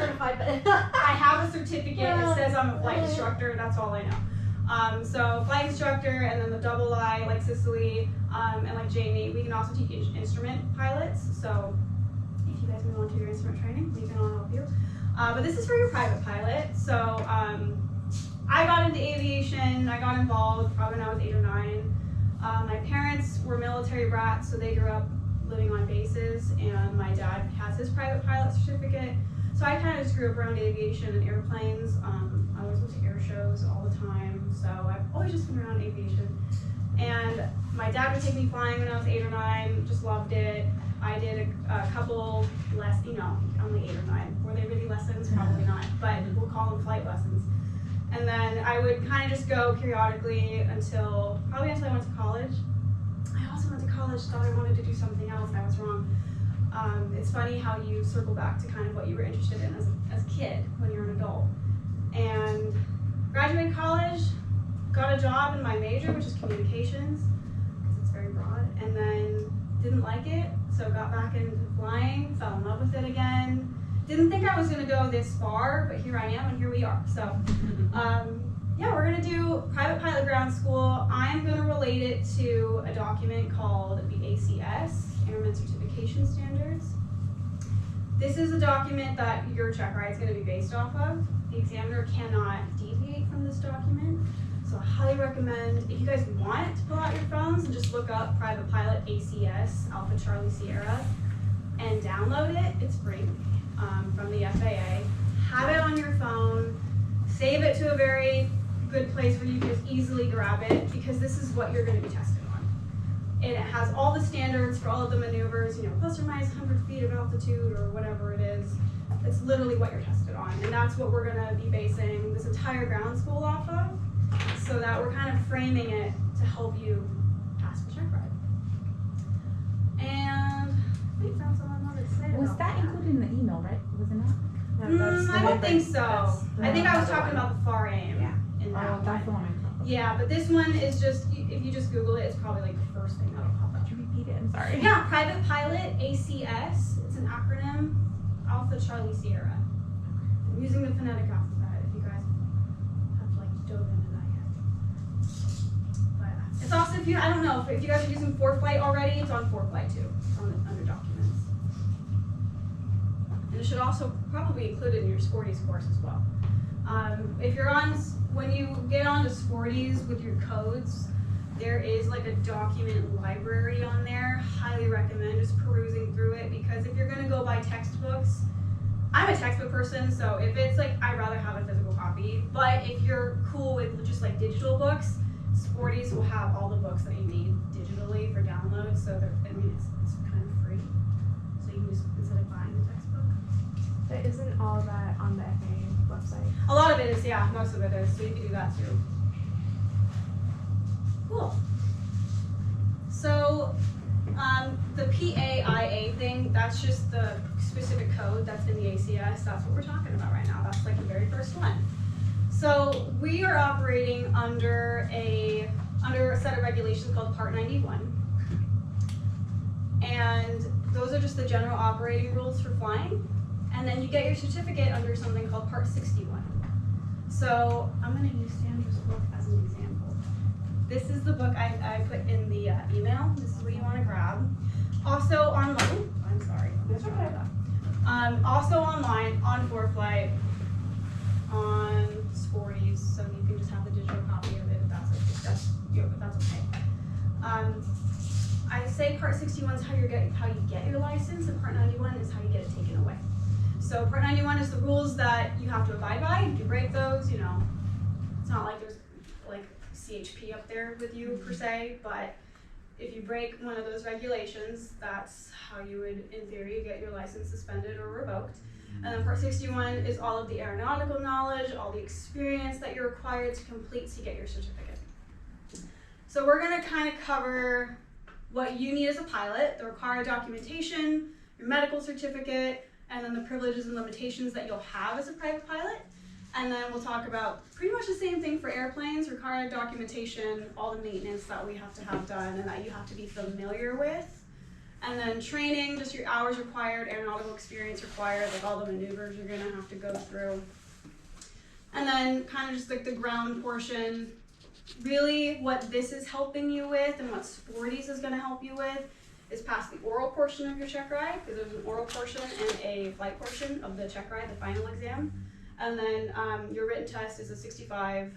certified, but I have a certificate. It says I'm a flight instructor. That's all I know. So flight instructor, and then the double I, like Cicely, and like Jamie, we can also teach instrument pilots. So if you guys move on to your instrument training, we can all help you. But this is for your private pilot. So I got into aviation. I got involved probably when I was 8 or 9. My parents were military brats, so they grew up living on bases, and my dad has his private pilot certificate. So I kind of just grew up around aviation and airplanes. I always went to air shows all the time, so I've always just been around aviation. And my dad would take me flying when I was 8 or 9, just loved it. I did a couple only 8 or 9. Were they really lessons? Probably not, but we'll call them flight lessons. And then I would kind of just go periodically until I went to college. I also went to college, thought I wanted to do something else. I was wrong. It's funny how you circle back to kind of what you were interested in as a kid when you're an adult. And graduated college, got a job in my major, which is communications, because it's very broad, and then didn't like it, so got back into flying, fell in love with it again. Didn't think I was going to go this far, but here I am, and here we are. So, yeah, we're going to do Private Pilot Ground School. I'm going to relate it to a document called the ACS, Airman Certification Standards. This is a document that your check ride is going to be based off of. The examiner cannot deviate from this document. So I highly recommend, if you guys want to pull out your phones and just look up Private Pilot ACS, Alpha Charlie Sierra, and download it. It's free from the FAA. Have it on your phone. Save it to a very good place where you can just easily grab it, because this is what you're going to be tested on. And it has all the standards for all of the maneuvers, plus or minus 100 feet of altitude or whatever it is. It's literally what you're tested on. And that's what we're going to be basing this entire ground school off of, so that we're kind of framing it to help you pass the check ride. And I think that's all I wanted to say about that. Was that included in the email, right? Was it not? I don't think so. I think I was talking about the FAR aim. Yeah. In that that's the one. one. Yeah, but this one is just, if you just Google it, it's probably like the first thing that'll pop up. Could you repeat it? I'm sorry. Yeah, Private Pilot, ACS. It's an acronym, Alpha Charlie Sierra. I'm using the phonetic alphabet if you guys have dove into that yet. But it's also, I don't know, if you guys are using ForeFlight already, it's on ForeFlight too, under documents. And it should also probably be included in your Sporties course as well. When you get onto Sporties with your codes, there is a document library on there. Highly recommend just perusing through it, because if you're gonna go buy textbooks, I'm a textbook person, so if it's I'd rather have a physical copy. But if you're cool with just digital books, Sporties will have all the books that you need digitally for download. So it's kind of free. So you can just, instead of buying the textbook. But isn't all that on the FAA website? A lot of it is, yeah, most of it is. So you can do that too. Cool. So the PAIA thing, that's just the specific code that's in the ACS. That's what we're talking about right now. That's the very first one. So we are operating under a set of regulations called Part 91. And those are just the general operating rules for flying. And then you get your certificate under something called Part 61. So I'm going to use Sandra's book as an example. This is the book I put in the email. This is what you want to grab. Also online, I'm sorry. Also online, on ForeFlight, on Sporties, so you can just have the digital copy of it if that's okay. I say Part 61 is how you get your license, and Part 91 is how you get it taken away. So Part 91 is the rules that you have to abide by. If you break those, it's not like there's CHP up there with you per se, but if you break one of those regulations, that's how you would, in theory, get your license suspended or revoked. And then Part 61 is all of the aeronautical knowledge, all the experience that you're required to complete to get your certificate. So we're going to kind of cover what you need as a pilot, the required documentation, your medical certificate, and then the privileges and limitations that you'll have as a private pilot. And then we'll talk about pretty much the same thing for airplanes, required documentation, all the maintenance that we have to have done and that you have to be familiar with. And then training, just your hours required, aeronautical experience required, like all the maneuvers you're gonna have to go through. And then kind of just like the ground portion. Really what this is helping you with and what Sporties is gonna help you with is pass the oral portion of your check ride, because there's an oral portion and a flight portion of the check ride, the final exam. And then your written test is a 65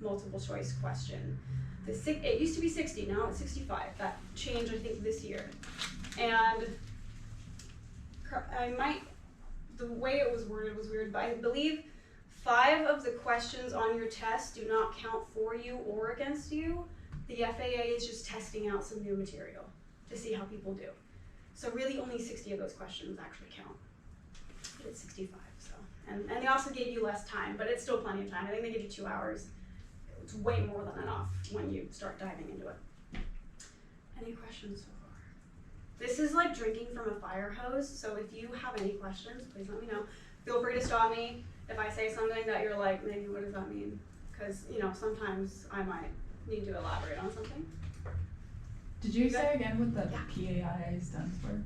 multiple choice question. It used to be 60, now it's 65. That changed, I think, this year. And the way it was worded was weird, but I believe 5 of the questions on your test do not count for you or against you. The FAA is just testing out some new material to see how people do. So really only 60 of those questions actually count. But it's 65, so. And they also gave you less time, but it's still plenty of time. I think they give you 2 hours. It's way more than enough when you start diving into it. Any questions so far? This is like drinking from a fire hose, so if you have any questions, please let me know. Feel free to stop me if I say something that you're like, maybe what does that mean? Because, you know, sometimes I might need to elaborate on something. Did you say again what the PAI stands for?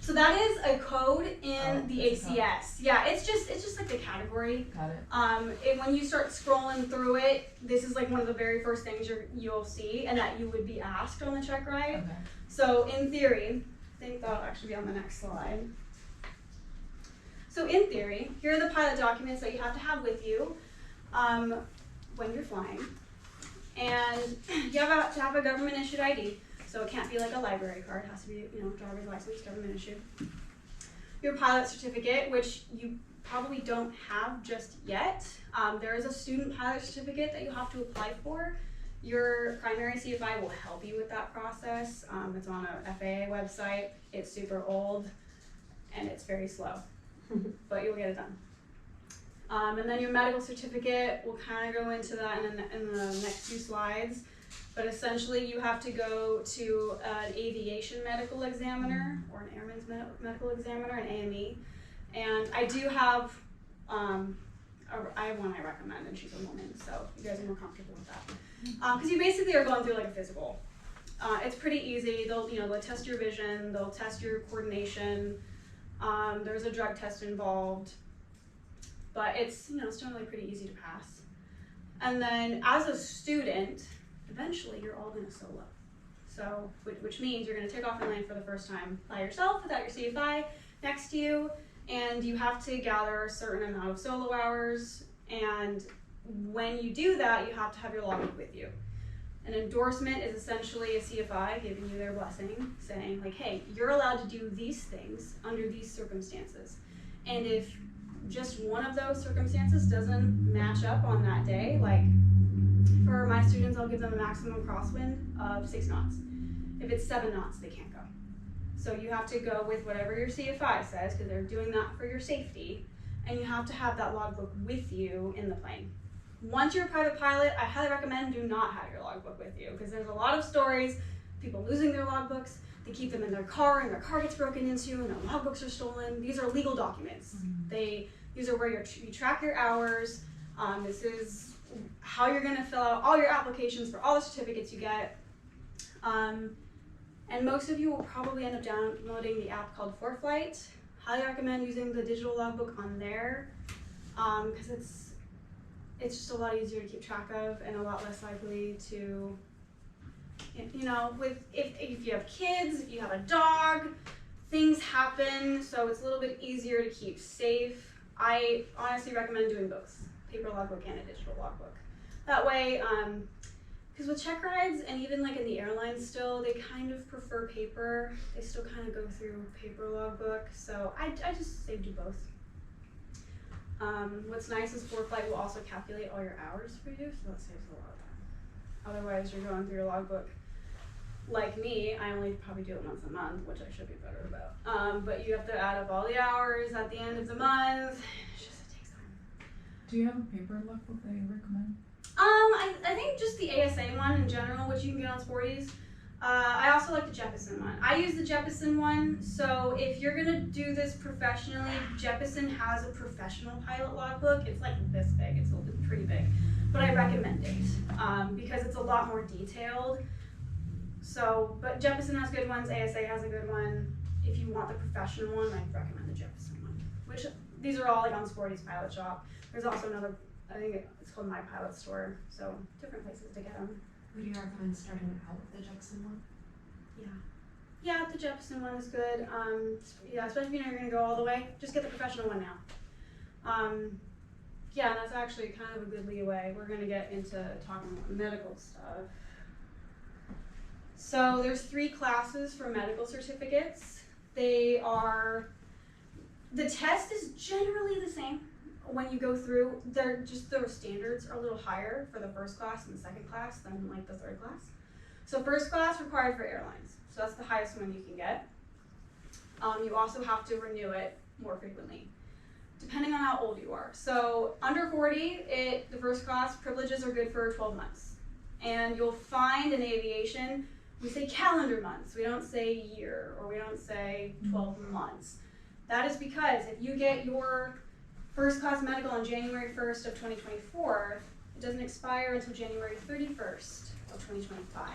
So that is a code in the it's a code. ACS. Yeah, it's just like the category. Got it. When you start scrolling through it, this is like one of the very first things you'll see and that you would be asked on the check ride. Okay. So in theory, I think that'll actually be on the next slide. So in theory, here are the pilot documents that you have to have with you when you're flying. And you have to have a government issued ID. So it can't be like a library card, it has to be, you know, driver's license, government issued. Your pilot certificate, which you probably don't have just yet. There is a student pilot certificate that you have to apply for. Your primary CFI will help you with that process. It's on a FAA website. It's super old and it's very slow, but you'll get it done. And then your medical certificate, we'll kind of go into that in the next few slides. But essentially, you have to go to an aviation medical examiner or an airman's medical examiner, an AME. And I do have one I recommend, and she's a woman, so you guys are more comfortable with that. Because you basically are going through like a physical. It's pretty easy. They'll test your vision, they'll test your coordination. There's a drug test involved, but it's generally pretty easy to pass. And then as a student, eventually you're all going to solo. So, which means you're going to take off and land for the first time by yourself without your CFI next to you, and you have to gather a certain amount of solo hours, and when you do that, you have to have your logbook with you. An endorsement is essentially a CFI giving you their blessing, saying like, hey, you're allowed to do these things under these circumstances. And if just one of those circumstances doesn't match up on that day, like for my students, I'll give them a maximum crosswind of 6 knots. If it's 7 knots, they can't go. So you have to go with whatever your CFI says, because they're doing that for your safety, and you have to have that logbook with you in the plane. Once you're a private pilot, I highly recommend do not have your logbook with you, because there's a lot of stories, people losing their logbooks, they keep them in their car, and their car gets broken into, and their logbooks are stolen. These are legal documents. These are where you track your hours. This is how you're going to fill out all your applications for all the certificates you get. And most of you will probably end up downloading the app called ForFlight. Highly recommend using the digital logbook on there, because it's just a lot easier to keep track of and a lot less likely to, if you have kids, if you have a dog, things happen, so it's a little bit easier to keep safe. I honestly recommend doing both, paper logbook and a digital logbook. That way, because with check rides and even like in the airlines still, they kind of prefer paper. They still kind of go through paper logbook, so I just say do both. What's nice is ForFlight will also calculate all your hours for you, so that saves a lot of time. Otherwise, you're going through your logbook. Like me, I only probably do it once a month, which I should be better about. But you have to add up all the hours at the end of the month. It takes time. Do you have a paper logbook that you recommend? I think just the ASA one in general, which you can get on Sporties. I also like the Jeppesen one. I use the Jeppesen one, so if you're gonna do this professionally, Jeppesen has a professional pilot logbook. It's like this big, it's pretty big, but I recommend it because it's a lot more detailed. So, but Jeppesen has good ones, ASA has a good one. if you want the professional one, I'd recommend the Jefferson one. Which, these are all like on Sporty's Pilot Shop. There's also another, I think it's called My Pilot Store, so different places to get them. Would you recommend starting out with the Jefferson one? Yeah, the Jefferson one is good. Yeah, especially if you're gonna go all the way, just get the professional one now. Yeah, and that's actually kind of a good leeway. We're gonna get into talking about medical stuff. So there's 3 classes for medical certificates. The test is generally the same when you go through. Their standards are a little higher for the first class and the second class than like the third class. So first class required for airlines. So that's the highest one you can get. You also have to renew it more frequently, depending on how old you are. So under 40, the first class privileges are good for 12 months. And you'll find in aviation, we say calendar months. We don't say year, or we don't say 12 months. That is because if you get your first class medical on January 1st of 2024, it doesn't expire until January 31st of 2025.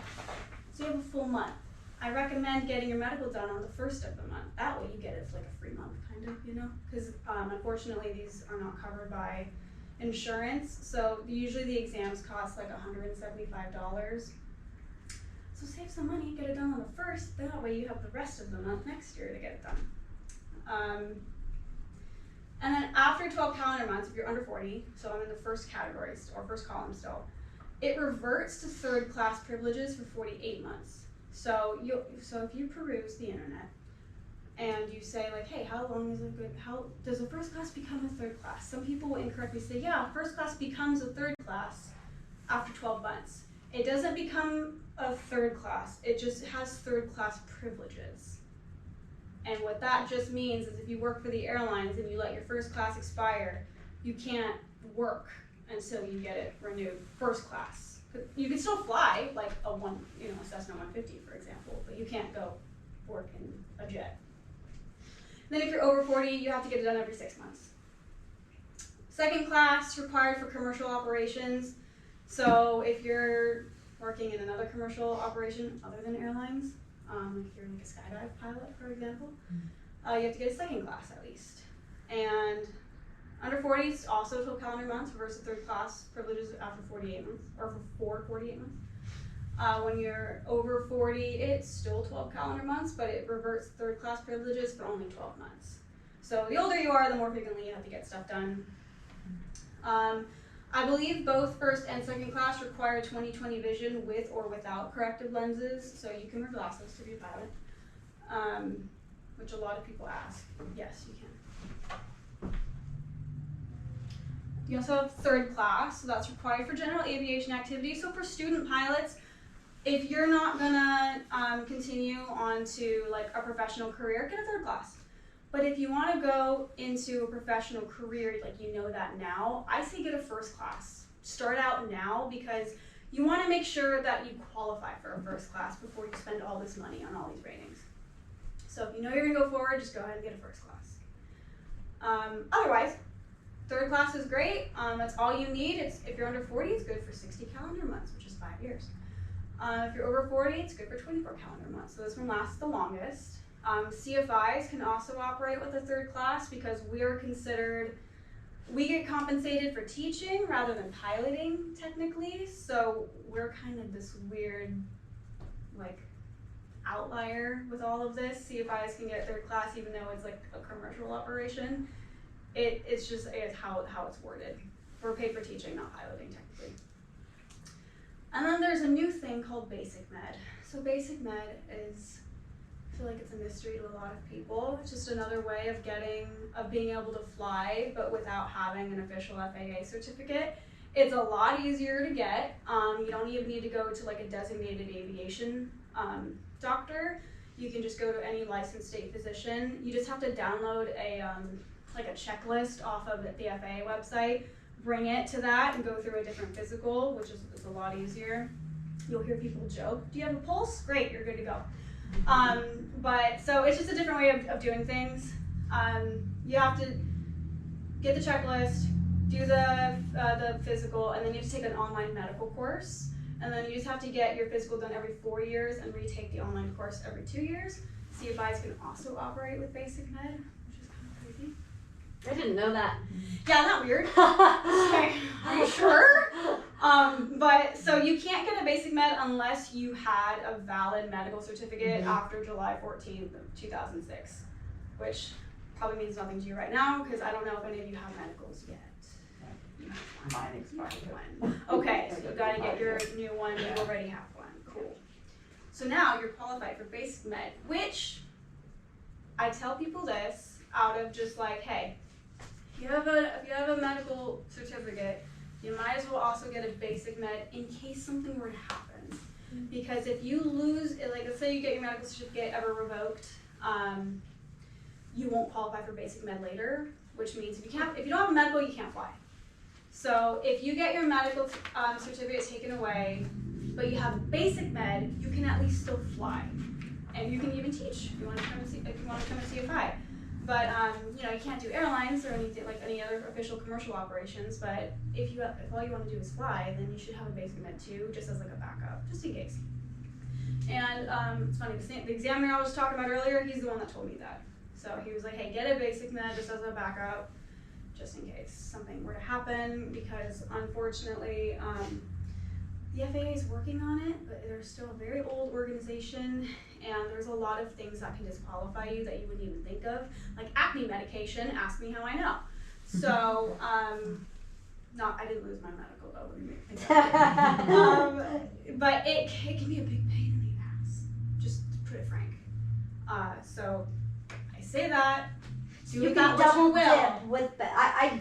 So you have a full month. I recommend getting your medical done on the first of the month. That way you get it for like a free month, kind of, you know? Because unfortunately these are not covered by insurance. So usually the exams cost like $175. So save some money, get it done on the first. That way you have the rest of the month next year to get it done. And then after 12 calendar months, if you're under 40, so I'm in the first category or first column still, it reverts to third class privileges for 48 months. So if you peruse the internet and you say like, hey, how does a first class become a third class? Some people will incorrectly say, yeah, first class becomes a third class after 12 months. It doesn't become a third class, it just has third class privileges. And what that just means is if you work for the airlines and you let your first class expire, you can't work until you get it renewed first class. You can still fly, like a Cessna 150, for example, but you can't go work in a jet. And then if you're over 40, you have to get it done every 6 months. Second class, required for commercial operations. So if you're working in another commercial operation other than airlines, if you're like a skydive pilot, for example, you have to get a second class at least. And under 40 is also 12 calendar months versus third class privileges after 48 months, or for 48 months. When you're over 40, it's still 12 calendar months, but it reverts third class privileges for only 12 months. So the older you are, the more frequently you have to get stuff done. I believe both first and second class require 20/20 vision with or without corrective lenses, so you can wear glasses to be a pilot, which a lot of people ask. Yes, you can. You also have third class, so that's required for general aviation activities. So for student pilots, if you're not gonna continue on to like a professional career, get a third class. But if you want to go into a professional career, like you know that now, I say get a first class. Start out now because you want to make sure that you qualify for a first class before you spend all this money on all these ratings. So if you know you're going to go forward, just go ahead and get a first class. Otherwise, third class is great. That's all you need. If you're under 40, it's good for 60 calendar months, which is 5 years. If you're over 40, it's good for 24 calendar months. So this one lasts the longest. CFIs can also operate with a third class because we get compensated for teaching rather than piloting technically. So we're kind of this weird like outlier with all of this. CFIs can get third class even though it's like a commercial operation. It's how it's worded. We're paid for teaching, not piloting technically. And then there's a new thing called basic med. So basic med is, I feel like it's a mystery to a lot of people. It's just another way of being able to fly, but without having an official FAA certificate. It's a lot easier to get. You don't even need to go to like a designated aviation doctor. You can just go to any licensed state physician. You just have to download a checklist off of the FAA website, bring it to that, and go through a different physical, which is a lot easier. You'll hear people joke, do you have a pulse? Great, you're good to go. But so it's just a different way of doing things. You have to get the checklist, do the physical, and then you have to take an online medical course. And then you just have to get your physical done every 4 years and retake the online course every 2 years. CFIs can also operate with basic med, which is kind of crazy. I didn't know that. Yeah, not weird. Okay, are you sure? But so you can't get a basic med unless you had a valid medical certificate after July 14th of 2006, which probably means nothing to you right now because I don't know if any of you have medicals yet. You have an expired one. Okay, so you've got to get your new one. You already have one. Cool. So now you're qualified for basic med, which I tell people this out of just like, hey, if you have a medical certificate, you might as well also get a basic med in case something were to happen. Because if you lose, like let's say you get your medical certificate ever revoked, you won't qualify for basic med later, which means if you don't have a medical, you can't fly. So if you get your medical certificate taken away, but you have a basic med, you can at least still fly, and you can even teach if you want to become a CFI. But you know, you can't do airlines or anything like any other official commercial operations. But if all you want to do is fly, then you should have a basic med too, just as like a backup, just in case. And it's funny, the examiner I was talking about earlier, he's the one that told me that. So he was like, hey, get a basic med just as a backup, just in case something were to happen, because unfortunately, the FAA is working on it, but they're still a very old organization, and there's a lot of things that can disqualify you that you wouldn't even think of, like acne medication. Ask me how I know. So, I didn't lose my medical though. But it can be a big pain in the ass, just to put it frank. So I say that. So you can double dip with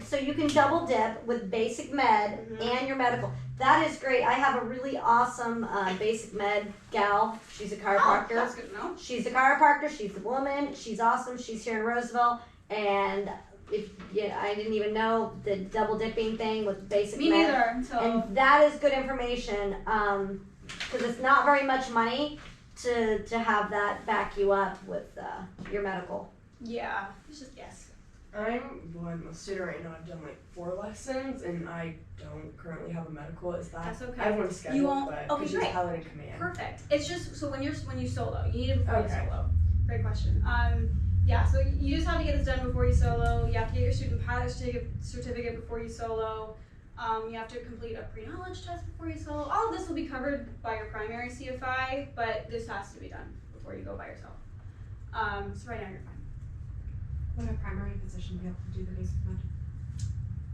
so you can double dip with basic med and your medical. That is great. I have a really awesome basic med gal. She's a chiropractor. Oh, that's good to know. She's a chiropractor. She's a woman. She's awesome. She's here in Roseville. And I didn't even know the double dipping thing with basic med. Me neither. And that is good information because it's not very much money to have that back you up with your medical. Yeah, it's just yes. I'm a student right now. I've done like 4 lessons, and I don't currently have a medical. Is that? That's okay. I have one scheduled, You won't. but Okay, it's great. just pilot in command. Perfect. It's just so when you solo, you need it before you Okay. solo. Great question. Yeah. So you just have to get this done before you solo. You have to get your student pilot certificate before you solo. You have to complete a pre-knowledge test before you solo. All of this will be covered by your primary CFI, but this has to be done before you go by yourself. So right now you're fine. Would a primary physician be able to do the basic med?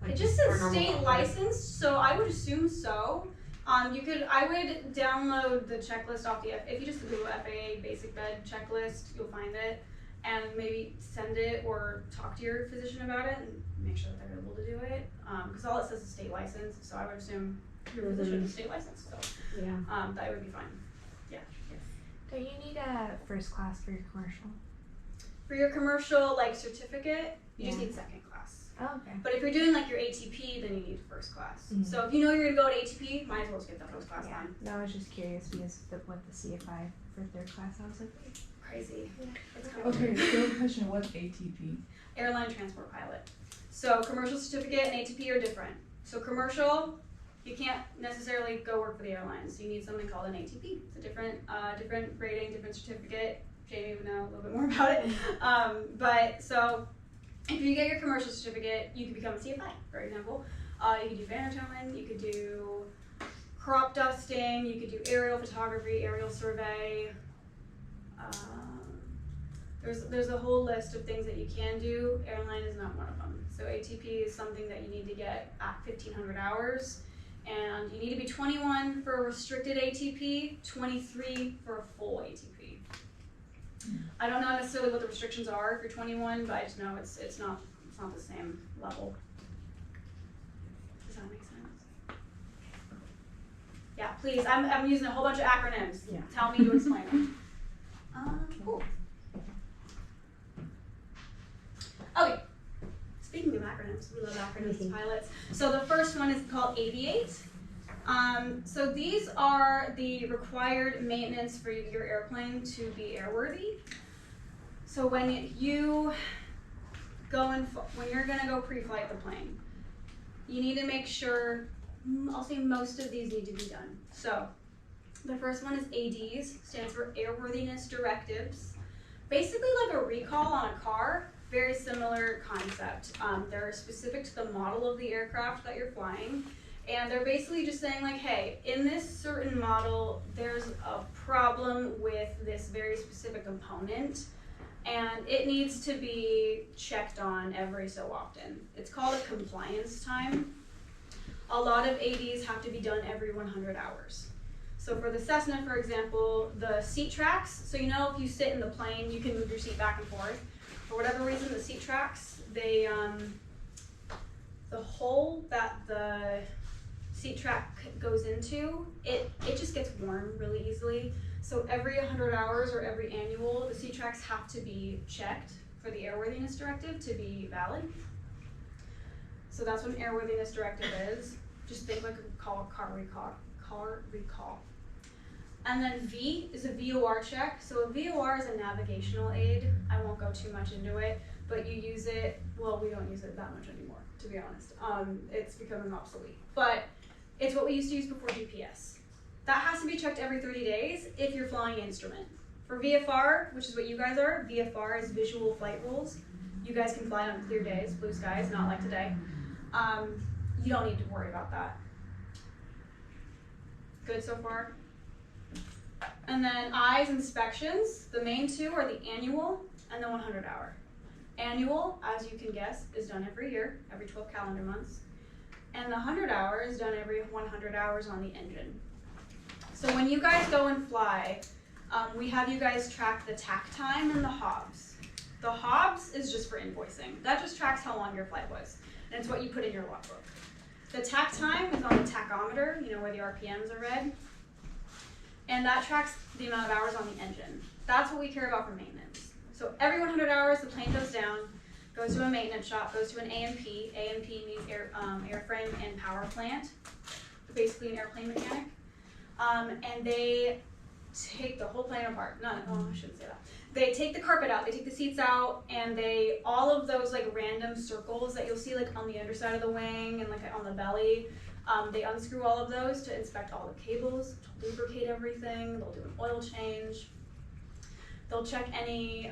Like It just our says normal state doctor? licensed, so I would assume so. I would download the checklist off if you just Google FAA basic med checklist, you'll find it, and maybe send it or talk to your physician about it and make sure that they're able to do it. Because all it says is state licensed, so I would assume your physician is state licensed, so Yeah. that would be fine. Yeah. Yes. Do you need a first class for your commercial? For your commercial certificate, you just Yeah. need second class. Oh, okay. But if you're doing your ATP, then you need first class. Mhm. So if you know you're gonna go to ATP, might as well just get the first class Yeah. line. No, I was just curious because what the CFI for third class, I was like, wait. Crazy. It's kind Okay, so question, what's ATP? Airline transport pilot. So commercial certificate and ATP are different. So commercial, you can't necessarily go work for the airlines. You need something called an ATP. It's a different grading, different certificate. Jamie would know a little bit more about it. But so if you get your commercial certificate, you can become a CFI, for example. You could do banner towing, you could do crop dusting, you could do aerial photography, aerial survey. There's a whole list of things that you can do. Airline is not one of them. So ATP is something that you need to get at 1,500 hours. And you need to be 21 for a restricted ATP, 23 for a full ATP. I don't know necessarily what the restrictions are if you're 21, but I just know it's not the same level. Does that make sense? Yeah, please. I'm using a whole bunch of acronyms. Yeah. Tell me to explain them. Cool. Okay. Speaking of acronyms, we love acronyms as pilots. So the first one is called aviate. So these are the required maintenance for your airplane to be airworthy. So when you're gonna go pre-flight the plane, you need to make sure. I'll say most of these need to be done. So the first one is ADs, stands for Airworthiness Directives. basically like a recall on a car, very similar concept. They're specific to the model of the aircraft that you're flying, and they're basically just saying like, hey, in this certain model, there's a problem with this very specific component, and it needs to be checked on every so often. It's called a compliance time. A lot of ADs have to be done every 100 hours. So for the Cessna, for example, the seat tracks, so you know if you sit in the plane, you can move your seat back and forth. For whatever reason, the seat tracks, they, the hole that the seat track goes into, it just gets worn really easily. So every 100 hours or every annual, the seat tracks have to be checked for the airworthiness directive to be valid. So that's what an airworthiness directive is. Just think like a car recall. And then V is a VOR check. So a VOR is a navigational aid. I won't go too much into it, but you use it, well, we don't use it that much anymore, to be honest. It's becoming obsolete. But it's what we used to use before GPS. That has to be checked every 30 days if you're flying instrument. For VFR, which is what you guys are, VFR is visual flight rules. You guys can fly on clear days, blue skies, not like today. You don't need to worry about that. Good so far? And then I's inspections, the main two are the annual and the 100 hour. Annual, as you can guess, is done every year, every 12 calendar months. And the 100 hour is done every 100 hours on the engine. So when you guys go and fly, we have you guys track the tack time and the HOBS. The HOBS is just for invoicing. That just tracks how long your flight was. And it's what you put in your logbook. The tack time is on the tachometer, you know, where the RPMs are read. And that tracks the amount of hours on the engine. That's what we care about for maintenance. So every 100 hours, the plane goes down, goes to a maintenance shop, goes to an A&P. A&P means airframe and power plant, basically an airplane mechanic. And they take the whole plane apart. I shouldn't say that. They take the carpet out, they take the seats out, and all of those like random circles that you'll see like on the underside of the wing and like on the belly, they unscrew all of those to inspect all the cables, to lubricate everything. They'll do an oil change. They'll check any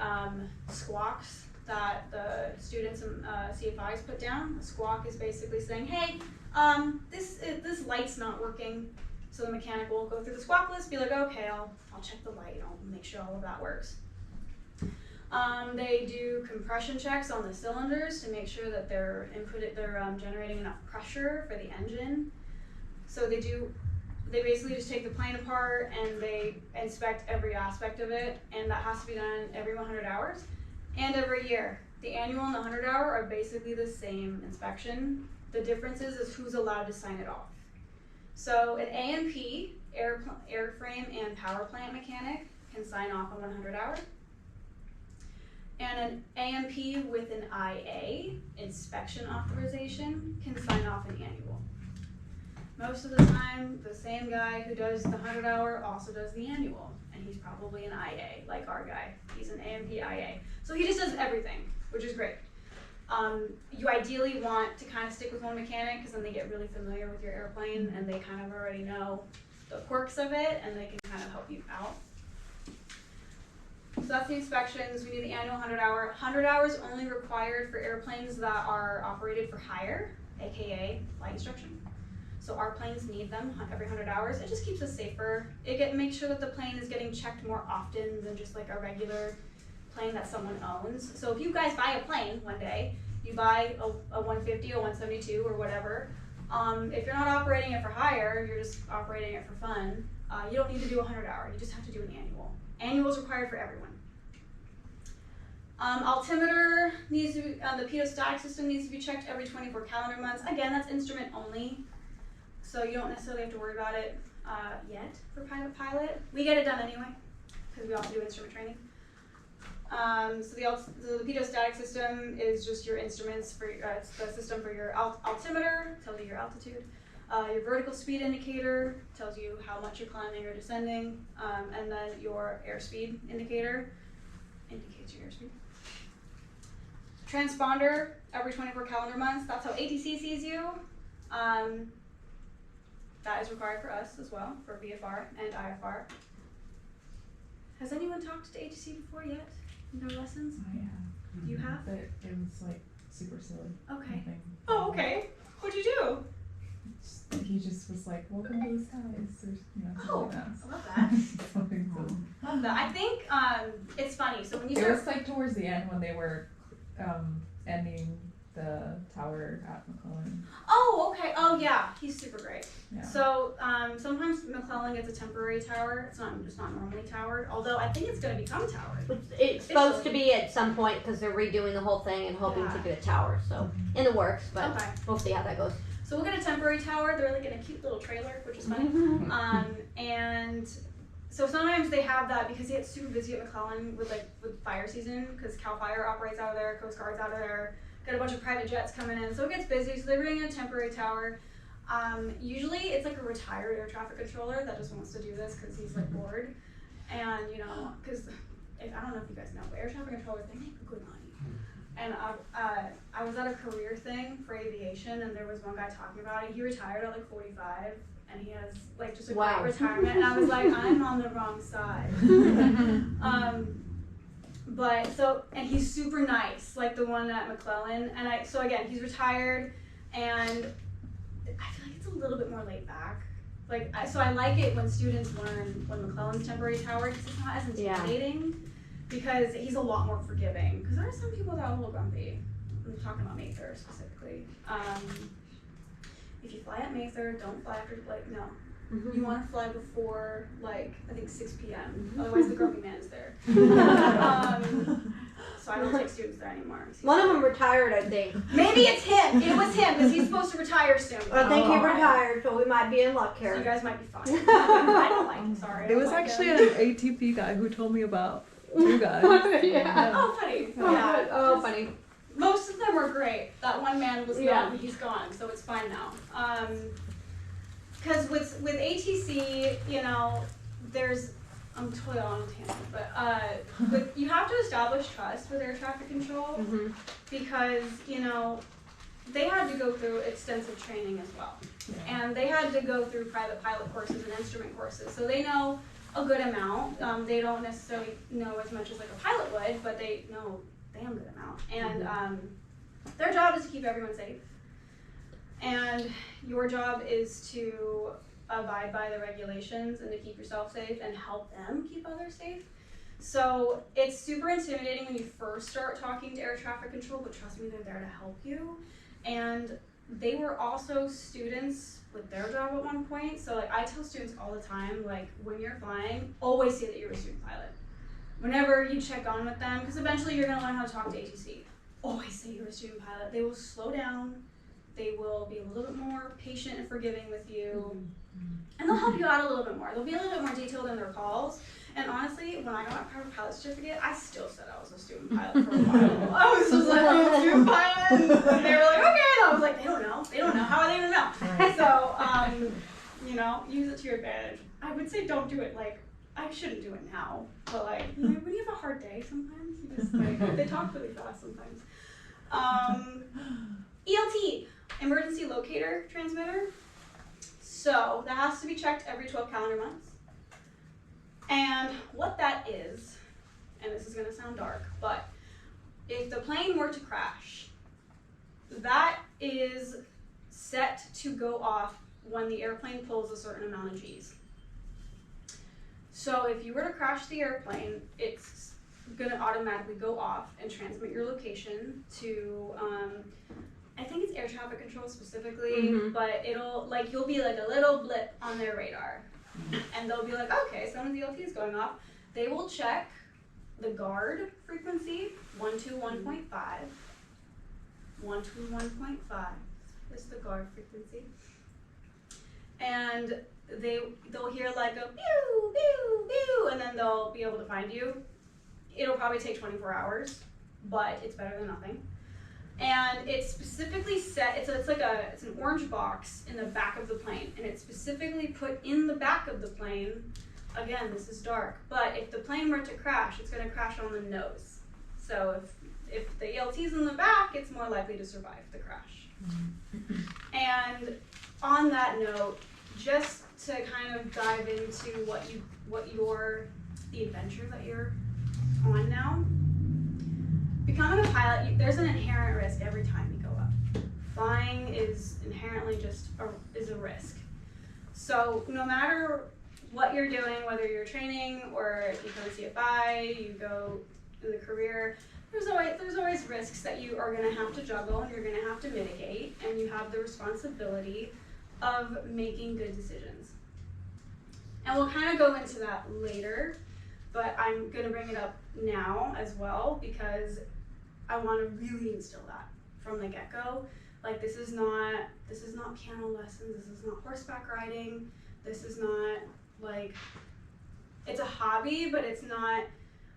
squawks that the students and CFIs put down. A squawk is basically saying, hey, this light's not working. So the mechanic will go through the squawk list, be like, okay, I'll check the light, I'll make sure all of that works. They do compression checks on the cylinders to make sure that they're generating enough pressure for the engine. So they basically just take the plane apart and they inspect every aspect of it, and that has to be done every 100 hours and every year. The annual and the 100 hour are basically the same inspection. The difference is who's allowed to sign it off. So an A&P, airframe and power plant mechanic, can sign off on 100 hour. And an A&P with an IA, inspection authorization, can sign off an annual. Most of the time, the same guy who does the 100 hour also does the annual, and he's probably an IA, like our guy. He's an A&P IA. So he just does everything, which is great. You ideally want to kind of stick with one mechanic because then they get really familiar with your airplane and they kind of already know the quirks of it and they can kind of help you out. So that's the inspections. We need the annual 100 hour. 100 hours only required for airplanes that are operated for hire, aka flight instruction. So our planes need them every 100 hours. It just keeps us safer. It makes sure that the plane is getting checked more often than just like a regular plane that someone owns. So if you guys buy a plane one day, you buy a 150, a 172 or whatever, if you're not operating it for hire, you're just operating it for fun, you don't need to do a 100 hour, you just have to do an annual. Annual is required for everyone. Altimeter needs to be, the pitot-static system needs to be checked every 24 calendar months. Again, that's instrument only, so you don't necessarily have to worry about it yet for private pilot. We get it done anyway, because we also do instrument training. So the pitot-static system is just your instruments for it's the system for your altimeter, tells you your altitude. Your vertical speed indicator tells you how much you're climbing or descending, and then your airspeed indicator indicates your airspeed. Transponder every 24 calendar months. That's how ATC sees you. That is required for us as well for VFR and IFR. Has anyone talked to ATC before yet? No lessons? I have. You have? But it was like super silly. Okay. Nothing. Oh, okay. What'd you do? He just was like, "Welcome to the skies," or something Oh, like that. I love that. Something silly. Love that. I think it's funny. So when you It start was like towards the end when they were ending the tower at McClellan. Oh, okay. Oh, yeah. He's super great. Yeah. So sometimes McClellan gets a temporary tower. It's not normally towered. Although I think it's going to become towered. It's supposed to be at some point because they're redoing the whole thing and hoping Yeah. to get a tower. So in the works, but Okay. we'll see how that goes. So we'll get a temporary tower. They're like in a cute little trailer, which is funny. And so sometimes they have that because they get super busy at McClellan with fire season because Cal Fire operates out of there, Coast Guard's out of there. Got a bunch of private jets coming in, so it gets busy. So they bring in a temporary tower. Usually it's like a retired air traffic controller that just wants to do this because he's like bored. And because I don't know if you guys know, but air traffic controllers, they make good money. And I was at a career thing for aviation, and there was one guy talking about it. He retired at like 45, and he has like just a Wow. great retirement. And I was like, I'm on the wrong side. And he's super nice, like the one at McClellan. And so again, he's retired, and I feel like it's a little bit more laid back. So I like it when students learn when McClellan's temporary tower because it's not as intimidating. Because he's a lot more forgiving. Because there are some people that are a little grumpy. I'm talking about Mather specifically. If you fly at Mather, don't fly after no. You want to fly before I think 6 p.m. Otherwise the grumpy man is there. So I don't take students there anymore. One of them retired, I think. Maybe it's him. It was him because he's supposed to retire soon. I think he retired, so we might be in luck So you here. guys might be fine. I don't like him. Sorry. I It don't was like actually him. an ATP guy who told me about you guys. Yeah. Oh, funny. Oh, Yeah. good. Oh, funny. Most of them were great. That one man was Yeah. not. He's gone, so it's fine now. Because with ATC, I'm totally on a tangent, but you have to establish trust with air traffic control because they had to go through extensive training as well, and they had to go through private pilot courses and instrument courses, so they know a good amount. They don't necessarily know as much as like a pilot would, but they know a damn good amount. And their job is to keep everyone safe. And your job is to abide by the regulations and to keep yourself safe and help them keep others safe. So it's super intimidating when you first start talking to air traffic control, but trust me, they're there to help you. And they were also students with their job at one point. So I tell students all the time, when you're flying, always say that you're a student pilot. Whenever you check on with them, because eventually you're gonna learn how to talk to ATC. Always say you're a student pilot. They will slow down. They will be a little bit more patient and forgiving with you. And they'll help you out a little bit more. They'll be a little bit more detailed in their calls. And honestly, when I got my private pilot certificate, I still said I was a student pilot for a while. I was just like, I'm a student pilot. And they were like, okay. And I was like, they don't know. They don't know. How are they going to know? So, use it to your advantage. I would say don't do it I shouldn't do it now. But when you have a hard day sometimes, you just they talk really fast sometimes. ELT, emergency locator transmitter. So that has to be checked every 12 calendar months. And what that is, and this is going to sound dark, but if the plane were to crash, that is set to go off when the airplane pulls a certain amount of G's. So if you were to crash the airplane, it's going to automatically go off and transmit your location to, I think it's air traffic control specifically, but it'll, you'll be a little blip on their radar. And they'll be like, okay, someone's ELT is going off. They will check the guard frequency, 121.5. 121.5 is the guard frequency. And they'll hear a pew, pew, pew, and then they'll be able to find you. It'll probably take 24 hours, but it's better than nothing. And it's specifically set, it's an orange box in the back of the plane, and it's specifically put in the back of the plane. Again, this is dark, but if the plane were to crash, it's going to crash on the nose. So if the ELT's in the back, it's more likely to survive the crash. And on that note, just to kind of dive into the adventure that you're on now, becoming a pilot, there's an inherent risk every time you go up. Flying is inherently just is a risk. So no matter what you're doing, whether you're training or if you go to CFI, you go in the career, there's always risks that you are going to have to juggle and you're going to have to mitigate, and you have the responsibility of making good decisions. And we'll kind of go into that later, but I'm going to bring it up now as well because I want to really instill that from the get-go. Like, this is not piano lessons, this is not horseback riding, this is not like, it's a hobby, but it's not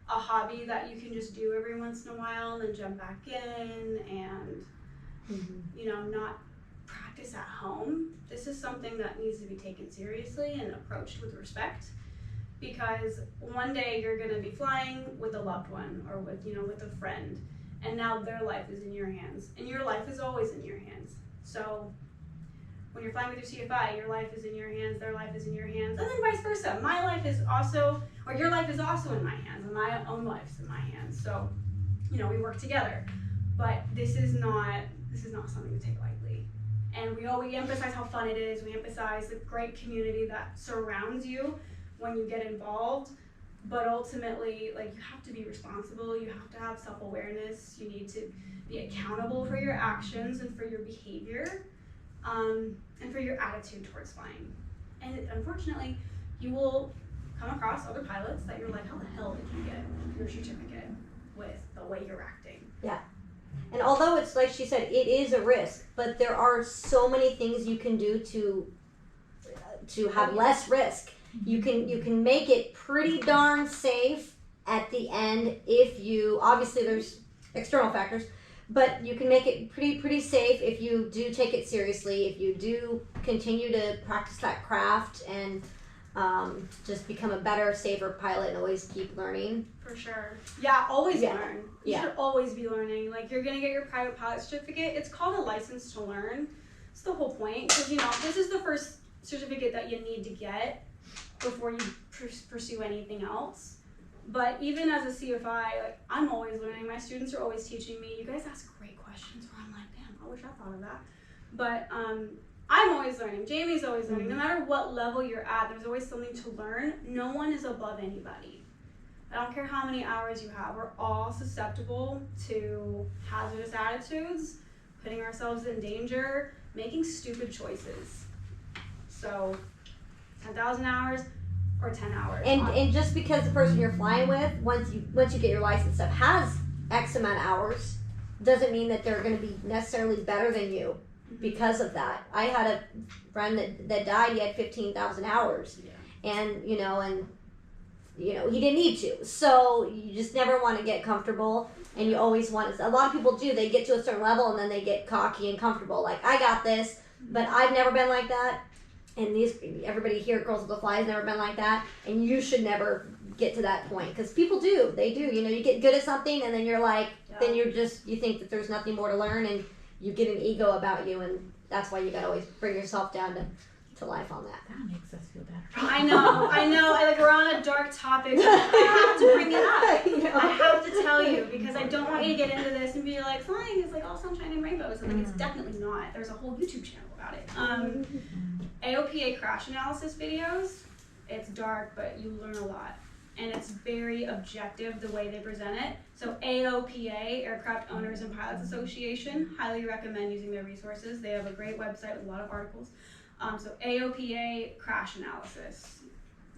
a hobby that you can just do every once in a while and then jump back in and, you know, not practice at home. This is something that needs to be taken seriously and approached with respect, because one day you're going to be flying with a loved one or with, you know, with a friend, and now their life is in your hands, and your life is always in your hands. So when you're flying with your CFI, your life is in your hands, their life is in your hands, and then vice versa. My life is also, or your life is also in my hands, and my own life's in my hands. So, you know, we work together, but this is not something to take lightly. And we emphasize how fun it is. We emphasize the great community that surrounds you when you get involved. But ultimately, like, you have to be responsible. You have to have self-awareness. You need to be accountable for your actions and for your behavior, and for your attitude towards flying. And unfortunately, you will come across other pilots that you're like, how the hell did you get your certificate with the way you're acting? Yeah. And although it's like she said, it is a risk, but there are so many things you can do to have less risk. You can make it pretty darn safe at the end if you, obviously there's external factors, but you can make it pretty safe if you do take it seriously, if you do continue to practice that craft and just become a better, safer pilot and always keep learning. For sure. Yeah, always learn. You Yeah. should always be learning. Like, you're gonna get your private pilot certificate. It's called a license to learn. It's the whole point, because, you know, this is the first certificate that you need to get before you pursue anything else. But even as a CFI, like, I'm always learning. My students are always teaching me. You guys ask great questions where I'm like, damn, I wish I thought of that. But I'm always learning. Jamie's always learning. No matter what level you're at, there's always something to learn. No one is above anybody. I don't care how many hours you have. We're all susceptible to hazardous attitudes, putting ourselves in danger, making stupid choices. So 10,000 hours or 10 hours. And just because the person you're flying with, once you get your license stuff, has X amount of hours, doesn't mean that they're going to be necessarily better than you because of that. I had a friend that died. He had 15,000 hours, and he didn't need to. So you just never want to get comfortable, and you always want to. A lot of people do. They get to a certain level and then they get cocky and comfortable. Like, I got this, but I've never been like that. And everybody here, Girls with the Fly, has never been like that. And you should never get to that point, because people do. They do. You know, you get good at something, and then you're like, then you think that there's nothing more to learn, and you get an ego about you, and that's why you gotta always bring yourself down to life on that. That makes us feel better. I know. Like, we're on a dark topic. I have to bring it up. I have to tell you, because I don't want you to get into this and be like, flying is like all sunshine and rainbows. And like, it's definitely not. There's a whole YouTube channel about it. AOPA crash analysis videos. It's dark, but you learn a lot. And it's very objective the way they present it. So AOPA, Aircraft Owners and Pilots Association, highly recommend using their resources. They have a great website with a lot of articles. So AOPA crash analysis.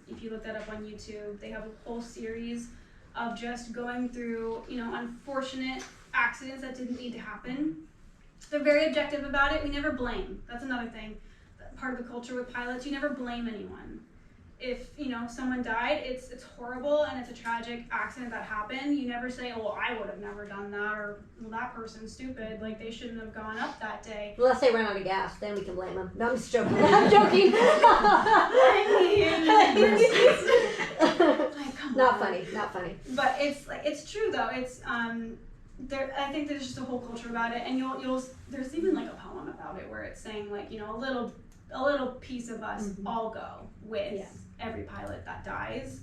If you look that up on YouTube, they have a whole series of just going through, unfortunate accidents that didn't need to happen. They're very objective about it. We never blame. That's another thing. Part of the culture with pilots, you never blame anyone. If, someone died, it's horrible and it's a tragic accident that happened. You never say, oh, well, I would have never done that, or, well, that person's stupid. Like, they shouldn't have gone up that day. Unless they ran out of gas, then we can blame them. No, I'm just joking. I'm joking. Like, come not on. funny. Not funny. But it's true though. It's I think there's just a whole culture about it, and you'll there's even like a poem about it where it's saying, like, a little piece of us all go with every pilot that dies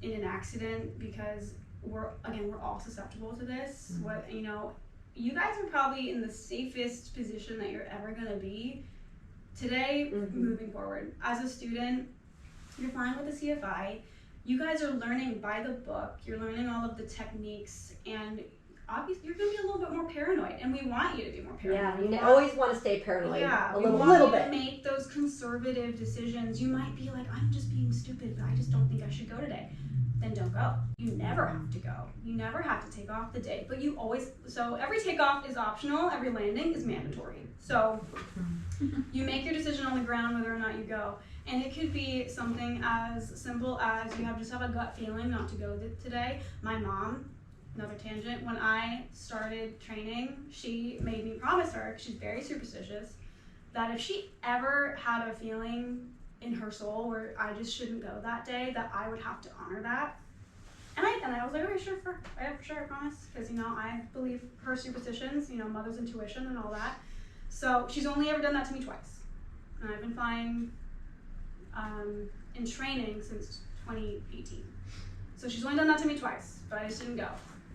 in an accident, because we're all susceptible to this. What, you know, you guys are probably in the safest position that you're ever gonna be today, moving forward. As a student, you're flying with a CFI. You guys are learning by the book. You're learning all of the techniques, and obviously you're gonna be a little bit more paranoid, and we want you to be more paranoid. Yeah, you always want to stay paranoid. Yeah, a we little want you bit. to make those conservative decisions. You might be like, I'm just being stupid, but I just don't think I should go today. Then don't go. You never have to go. You never have to take off the day, but you always, so every takeoff is optional, every landing is mandatory. So you make your decision on the ground whether or not you go. And it could be something as simple as you just have a gut feeling not to go today. My mom, another tangent, when I started training, she made me promise her, she's very superstitious, that if she ever had a feeling in her soul where I just shouldn't go that day, that I would have to honor that. And I was like, okay, sure, I promise, because, you know, I believe her superstitions, you know, mother's intuition and all that. So she's only ever done that to me twice. And I've been flying in training since 2018. So she's only done that to me twice, but I just didn't go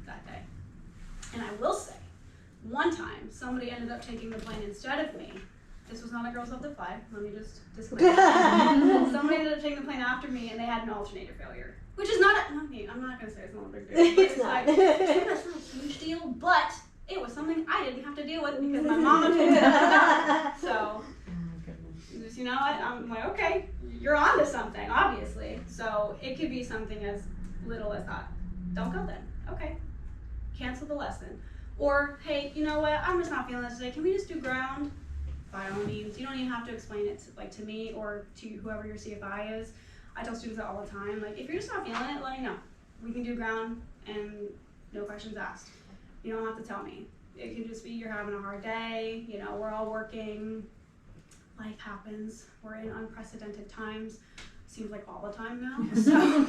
that day. And I will say, one time, somebody ended up taking the plane instead of me. This was not a Girls Love to Fly, let me just disclaim. Somebody ended up taking the plane after me, and they had an alternator failure. Which is not me, I'm not gonna say it's not a big deal. It's like, that's not a huge deal, but it was something I didn't have to deal with because my mama told me that. So, just, you know what, I'm like, okay, you're onto something, obviously. So it could be something as little as that. Don't go then, okay. Cancel the lesson. Or, hey, you know what, I'm just not feeling this today, can we just do ground? By all means, you don't even have to explain it to me or to whoever your CFI is. I tell students that all the time, like, if you're just not feeling it, let me know. We can do ground and no questions asked. You don't have to tell me. It can just be you're having a hard day, you know, we're all working, life happens, we're in unprecedented times, seems like all the time now, so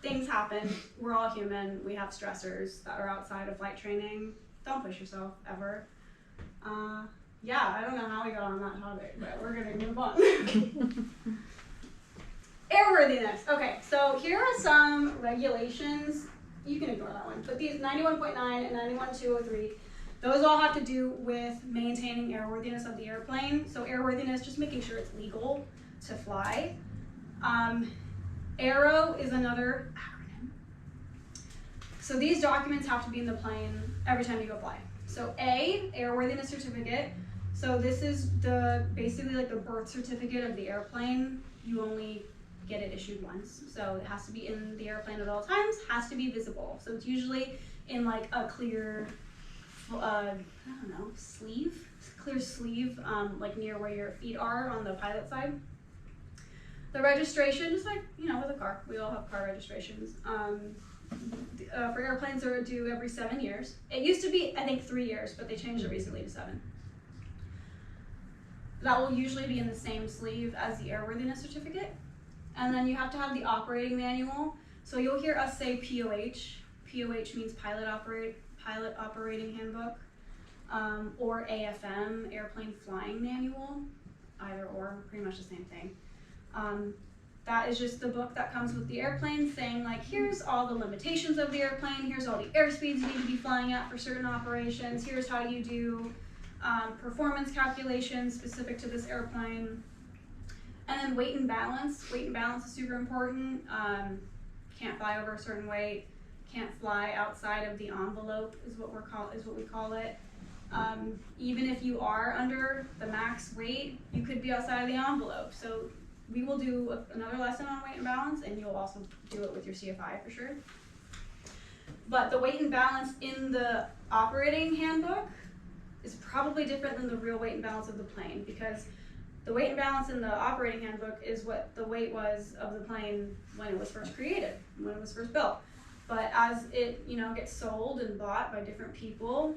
things happen, we're all human, we have stressors that are outside of flight training. Don't push yourself, ever. Yeah, I don't know how we got on that topic, but we're gonna move on. Airworthiness. Okay, so here are some regulations. You can ignore that one, but these 91.9 and 91.203, those all have to do with maintaining airworthiness of the airplane. So airworthiness, just making sure it's legal to fly. AERO is another acronym. So these documents have to be in the plane every time you go fly. So A, airworthiness certificate. So this is basically like the birth certificate of the airplane. You only get it issued once. So it has to be in the airplane at all times, has to be visible. So it's usually in like a clear, I don't know, clear sleeve, like near where your feet are on the pilot side. The registration, just like, you know, with a car, we all have car registrations. For airplanes, they're due every 7 years. It used to be, I think, 3 years, but they changed it recently to 7. That will usually be in the same sleeve as the airworthiness certificate. And then you have to have the operating manual. So you'll hear us say POH. POH means pilot operating handbook, or AFM, airplane flying manual. Either or, pretty much the same thing. That is just the book that comes with the airplane saying, like, here's all the limitations of the airplane, here's all the airspeeds you need to be flying at for certain operations, here's how you do performance calculations specific to this airplane. And then weight and balance. Weight and balance is super important. Can't fly over a certain weight, can't fly outside of the envelope is what we call it. Even if you are under the max weight, you could be outside of the envelope. So we will do another lesson on weight and balance, and you'll also do it with your CFI for sure. But the weight and balance in the operating handbook is probably different than the real weight and balance of the plane, because the weight and balance in the operating handbook is what the weight was of the plane when it was first created, when it was first built. But as it, you know, gets sold and bought by different people,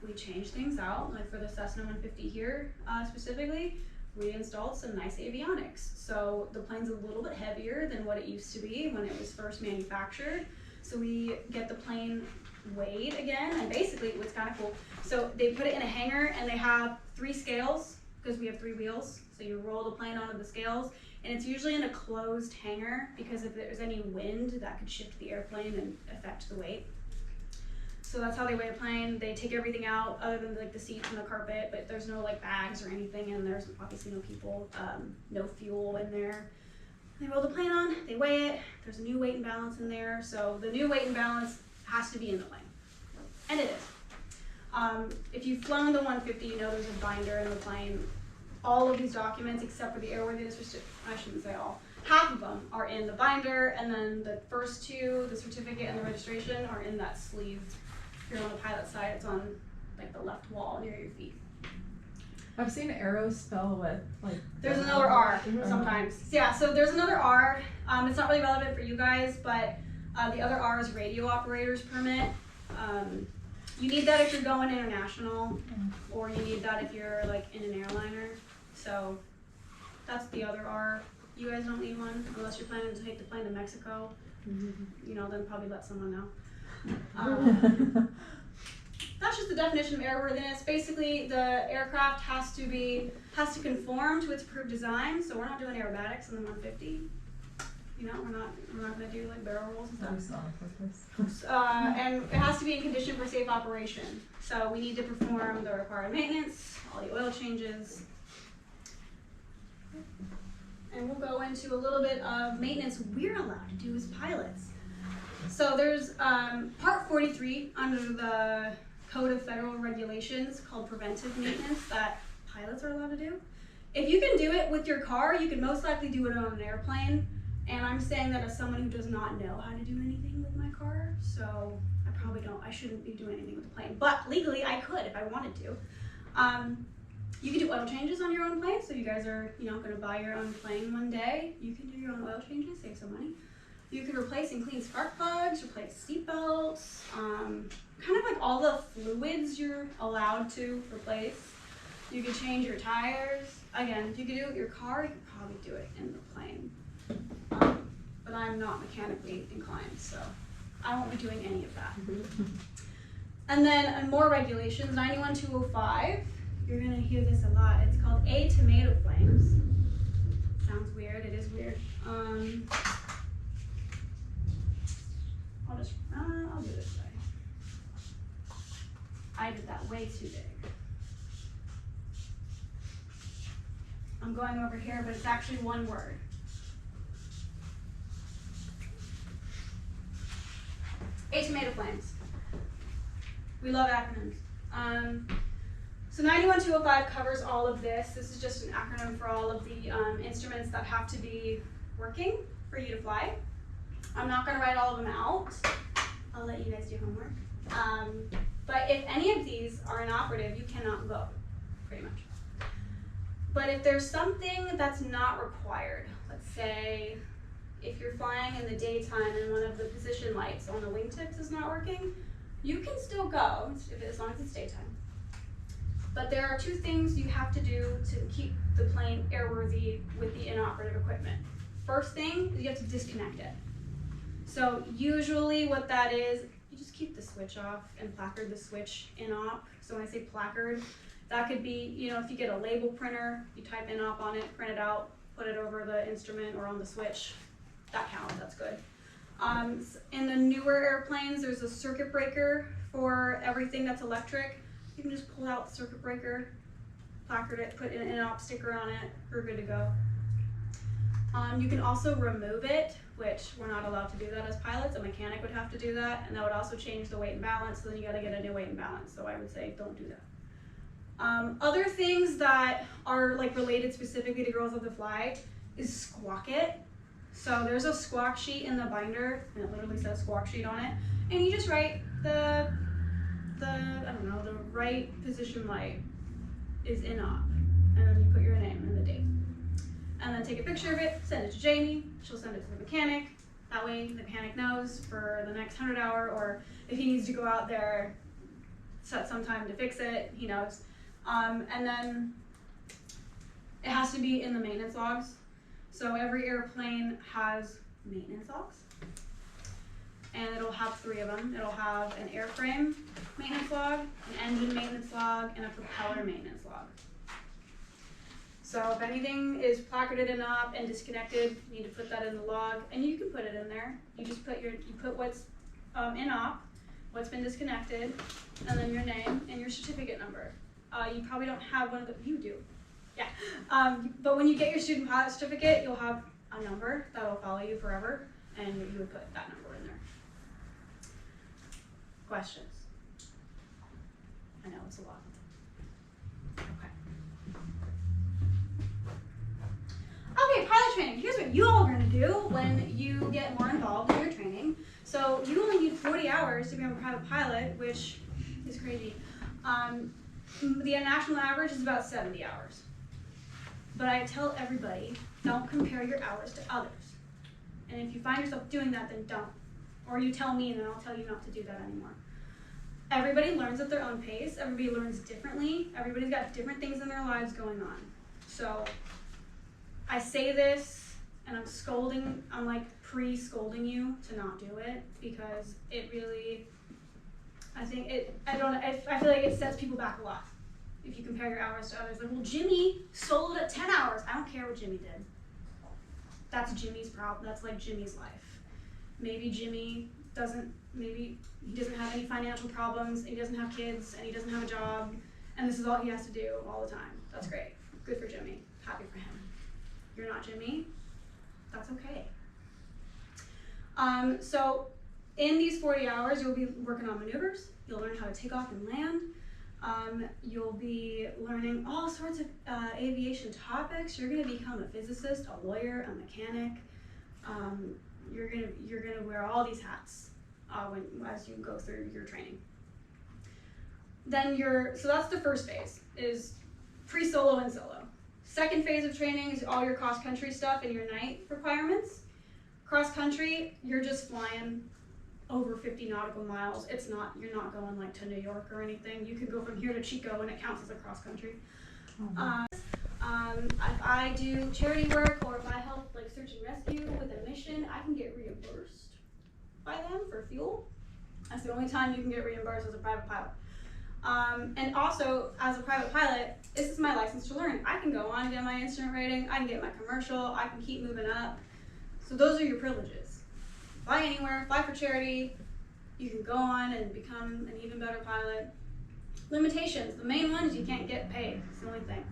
we change things out. Like for the Cessna 150 here specifically, we installed some nice avionics. So the plane's a little bit heavier than what it used to be when it was first manufactured. So we get the plane weighed again, and basically it was kind of cool. So they put it in a hangar, and they have 3 scales because we have 3 wheels. So you roll the plane onto the scales, and it's usually in a closed hangar because if there's any wind, that could shift the airplane and affect the weight. So that's how they weigh a plane. They take everything out other than like the seats and the carpet, but there's no like bags or anything, and there's obviously no people, no fuel in there. They roll the plane on, they weigh it. There's a new weight and balance in there, so the new weight and balance has to be in the plane, and it is. If you've flown the 150, you know there's a binder in the plane. All of these documents, except for the airworthiness I shouldn't say all, half of them are in the binder, and then the first 2, the certificate and the registration, are in that sleeve. If you're on the pilot side, it's on like the left wall near your feet. I've seen arrows spell with like. There's another R sometimes. Yeah, so there's another R. It's not really relevant for you guys, but the other R is radio operator's permit. You need that if you're going international, or you need that if you're like in an airliner. So that's the other R. You guys don't need one unless you're planning to take the plane to Mexico. You know, then probably let someone know. That's just the definition of airworthiness. Basically, the aircraft has to conform to its approved design. So we're not doing aerobatics in the 150. You know, we're not going to do like barrel rolls and stuff. And it has to be in condition for safe operation. So we need to perform the required maintenance, all the oil changes. And we'll go into a little bit of maintenance we're allowed to do as pilots. So there's Part 43 under the Code of Federal Regulations called preventive maintenance that pilots are allowed to do. If you can do it with your car, you can most likely do it on an airplane. And I'm saying that as someone who does not know how to do anything with my car, so I shouldn't be doing anything with the plane. But legally, I could if I wanted to. You can do oil changes on your own plane, so you guys are, going to buy your own plane one day. You can do your own oil changes, save some money. You can replace and clean spark plugs, replace seat belts, kind of like all the fluids you're allowed to replace. You can change your tires. Again, if you could do it with your car, you could probably do it in the plane. But I'm not mechanically inclined, so I won't be doing any of that. And then more regulations, 91205. You're gonna hear this a lot. It's called tomato flames. Sounds weird, it is weird. I'll do it this way. I did that way too big. I'm going over here, but it's actually one word. Tomato flames. We love acronyms. So 91205 covers all of this. This is just an acronym for all of the instruments that have to be working for you to fly. I'm not going to write all of them out. I'll let you guys do homework. But if any of these are inoperative, you cannot go, pretty much. But if there's something that's not required, let's say if you're flying in the daytime and one of the position lights on the wingtips is not working, you can still go, as long as it's daytime. But there are 2 things you have to do to keep the plane airworthy with the inoperative equipment. First thing is you have to disconnect it. So usually what that is, you just keep the switch off and placard the switch in op. So when I say placard, that could be, if you get a label printer, you type in op on it, print it out, put it over the instrument or on the switch. That counts, that's good. In the newer airplanes, there's a circuit breaker for everything that's electric. You can just pull out the circuit breaker, placard it, put an op sticker on it, we're good to go. You can also remove it, which we're not allowed to do that as pilots. A mechanic would have to do that, and that would also change the weight and balance, so then you gotta get a new weight and balance. So I would say don't do that. Other things that are related specifically to Girls Love to Fly is squawk it. So there's a squawk sheet in the binder, and it literally says squawk sheet on it. And you just write the right position light is in op. And then you put your name and the date. And then take a picture of it, send it to Jamie. She'll send it to the mechanic. That way the mechanic knows for the next 100 hour, or if he needs to go out there, set some time to fix it, he knows. And then it has to be in the maintenance logs. So every airplane has maintenance logs, and it'll have 3 of them. It'll have an airframe maintenance log, an engine maintenance log, and a propeller maintenance log. if anything is placarded and up and disconnected, you need to put that in the log, and you can put it in there. You just put what's in op, what's been disconnected, and then your name and your certificate number. You probably don't have one of the, you do. Yeah. But when you get your student pilot certificate, you'll have a number that will follow you forever, and you would put that number in there. Questions? I know it's a lot. Okay, pilot training. Here's what you all are going to do when you get more involved in your training. So you only need 40 hours to be a private pilot, which is crazy. The national average is about 70 hours. But I tell everybody, don't compare your hours to others. And if you find yourself doing that, then don't. Or you tell me, and then I'll tell you not to do that anymore. Everybody learns at their own pace. Everybody learns differently. Everybody's got different things in their lives going on. So I say this, and I'm like pre-scolding you to not do it, because it really, I feel like it sets people back a lot. If you compare your hours to others, like, well, Jimmy soloed at 10 hours. I don't care what Jimmy did. That's Jimmy's problem. That's like Jimmy's life. Maybe he doesn't have any financial problems, and he doesn't have kids, and he doesn't have a job, and this is all he has to do all the time. That's great. Good for Jimmy. Happy for him. You're not Jimmy. That's okay. So in these 40 hours, you'll be working on maneuvers. You'll learn how to take off and land. You'll be learning all sorts of aviation topics. You're going to become a physicist, a lawyer, a mechanic. You're gonna wear all these hats as you go through your training. Then so that's the first phase, is pre-solo and solo. Second phase of training is all your cross-country stuff and your night requirements. Cross-country, you're just flying over 50 nautical miles. You're not going like to New York or anything. You could go from here to Chico and it counts as a cross-country. If I do charity work, or if I help like search and rescue with a mission, I can get reimbursed by them for fuel. That's the only time you can get reimbursed as a private pilot. And also, as a private pilot, this is my license to learn. I can go on and get my instrument rating, I can get my commercial, I can keep moving up. So those are your privileges. Fly anywhere, fly for charity, you can go on and become an even better pilot. Limitations, the main one is you can't get paid, it's the only thing.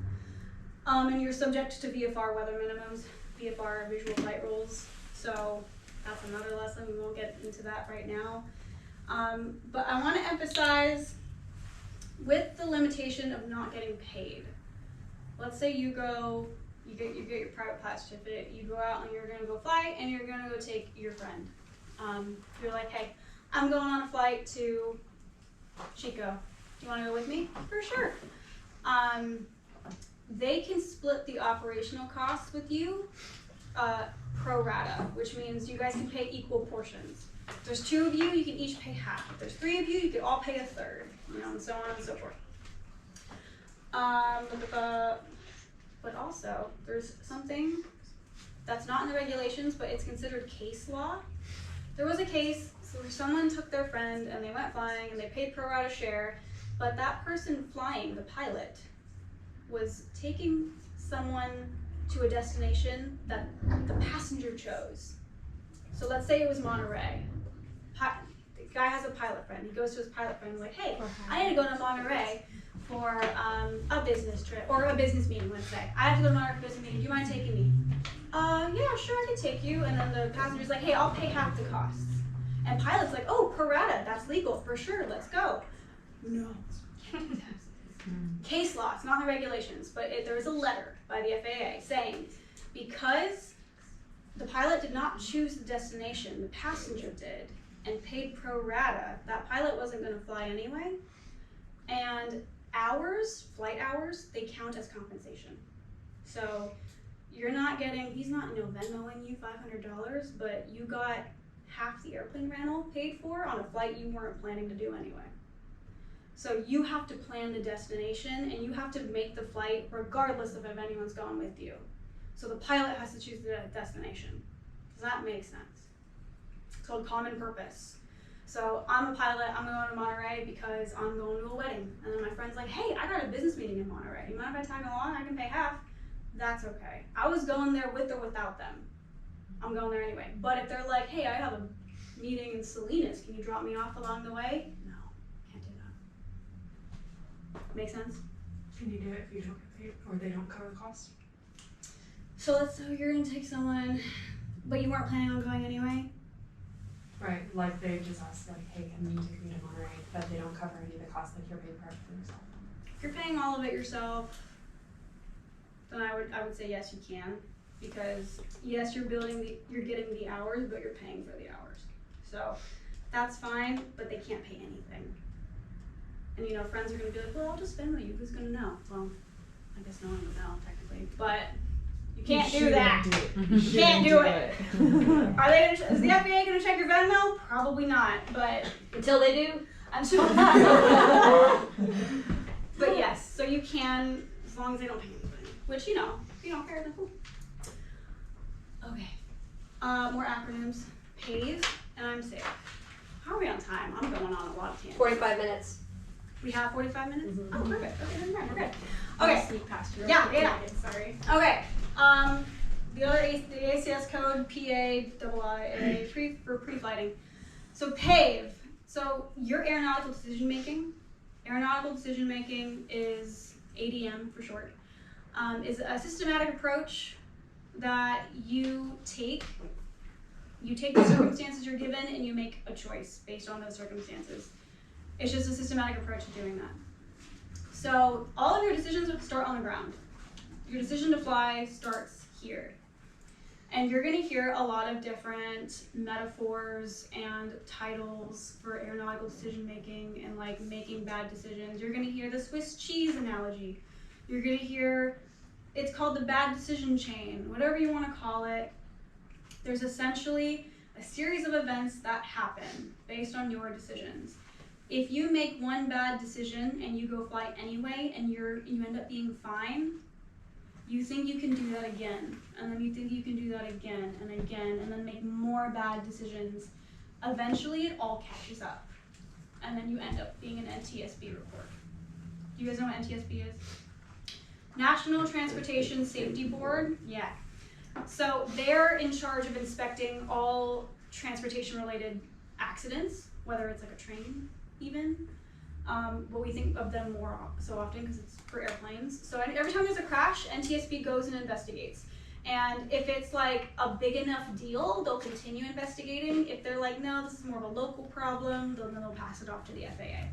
And you're subject to VFR weather minimums, VFR visual flight rules, so that's another lesson, we won't get into that right now. But I want to emphasize, with the limitation of not getting paid, let's say you get your private pilot certificate, you go out and you're going to go fly, and you're going to go take your friend. You're like, hey, I'm going on a flight to Chico. Do you want to go with me? For sure. They can split the operational costs with you pro rata, which means you guys can pay equal portions. If there's 2 of you, you can each pay half. If there's 3 of you, you could all pay a third, and so on and so forth. But also, there's something that's not in the regulations, but it's considered case law. There was a case where someone took their friend and they went flying and they paid pro rata share, but that person flying, the pilot, was taking someone to a destination that the passenger chose. So let's say it was Monterey. The guy has a pilot friend. He goes to his pilot friend and like, hey, I need to go to Monterey for a business trip, or a business meeting, let's say. I have to go to Monterey for a business meeting. Do you mind taking me? Yeah, sure, I can take you. And then the passenger's like, hey, I'll pay half the costs. And pilot's like, oh, pro rata, that's legal, for sure, let's go. No. Case law, it's not in the regulations, but there is a letter by the FAA saying, because the pilot did not choose the destination, the passenger did, and paid pro rata, that pilot wasn't going to fly anyway. And flight hours, they count as compensation. So he's not Venmoing you $500, but you got half the airplane rental paid for on a flight you weren't planning to do anyway. So you have to plan the destination, and you have to make the flight regardless of if anyone's going with you. So the pilot has to choose the destination. Does that make sense? It's called common purpose. So I'm a pilot, I'm going to Monterey because I'm going to a wedding. And then my friend's like, hey, I got a business meeting in Monterey. You mind if I tag along? I can pay half. that's okay. I was going there with or without them. I'm going there anyway. But if they're like, hey, I have a meeting in Salinas, can you drop me off along the way? No, can't do that. Make sense? Can you do it if you don't get paid or they don't cover the cost? So let's say you're gonna take someone, but you weren't planning on going anyway. Right, like they just ask like, hey, can you take me to Monterey? But they don't cover any of the costs, like you're paying for everything yourself. If you're paying all of it yourself, then I would say yes, you can, because yes, you're getting the hours, but you're paying for the hours. So that's fine, but they can't pay anything. And you know, friends are gonna be like, well, I'll just spend with you. Who's gonna know? Well, I guess no one would know technically, but you can't do that. You can't do it. Are they? Is the FAA gonna check your Venmo? Probably not, but Until they do. until. But yes, so you can, as long as they don't pay anything. Which if you don't care, then cool. Okay. More acronyms. PAVE and I'm safe. How are we on time? I'm going on a lot of tangents. 45 minutes. We have 45 minutes? Mhm. Oh, perfect. Okay, then we're good. I'll Okay. sneak past you. Yeah. Sorry. Okay. The ACS code PAIIA for pre-flighting. So PAVE. So your aeronautical decision making. Aeronautical decision making is ADM for short. Is a systematic approach that you take. You take the circumstances you're given and you make a choice based on those circumstances. It's just a systematic approach to doing that. So all of your decisions would start on the ground. Your decision to fly starts here. And you're gonna hear a lot of different metaphors and titles for aeronautical decision making and like making bad decisions. You're gonna hear the Swiss cheese analogy. You're gonna hear, it's called the bad decision chain, whatever you wanna call it. There's essentially a series of events that happen based on your decisions. If you make one bad decision and you go fly anyway and you end up being fine, you think you can do that again, and then you think you can do that again and again, and then make more bad decisions. Eventually it all catches up, and then you end up being an NTSB report. Do you guys know what NTSB is? National Transportation Safety Board, yeah. So they're in charge of inspecting all transportation-related accidents, whether it's like a train even. But we think of them more so often because it's for airplanes. So every time there's a crash, NTSB goes and investigates. And if it's like a big enough deal, they'll continue investigating. If they're like, no, this is more of a local problem, then they'll pass it off to the FAA.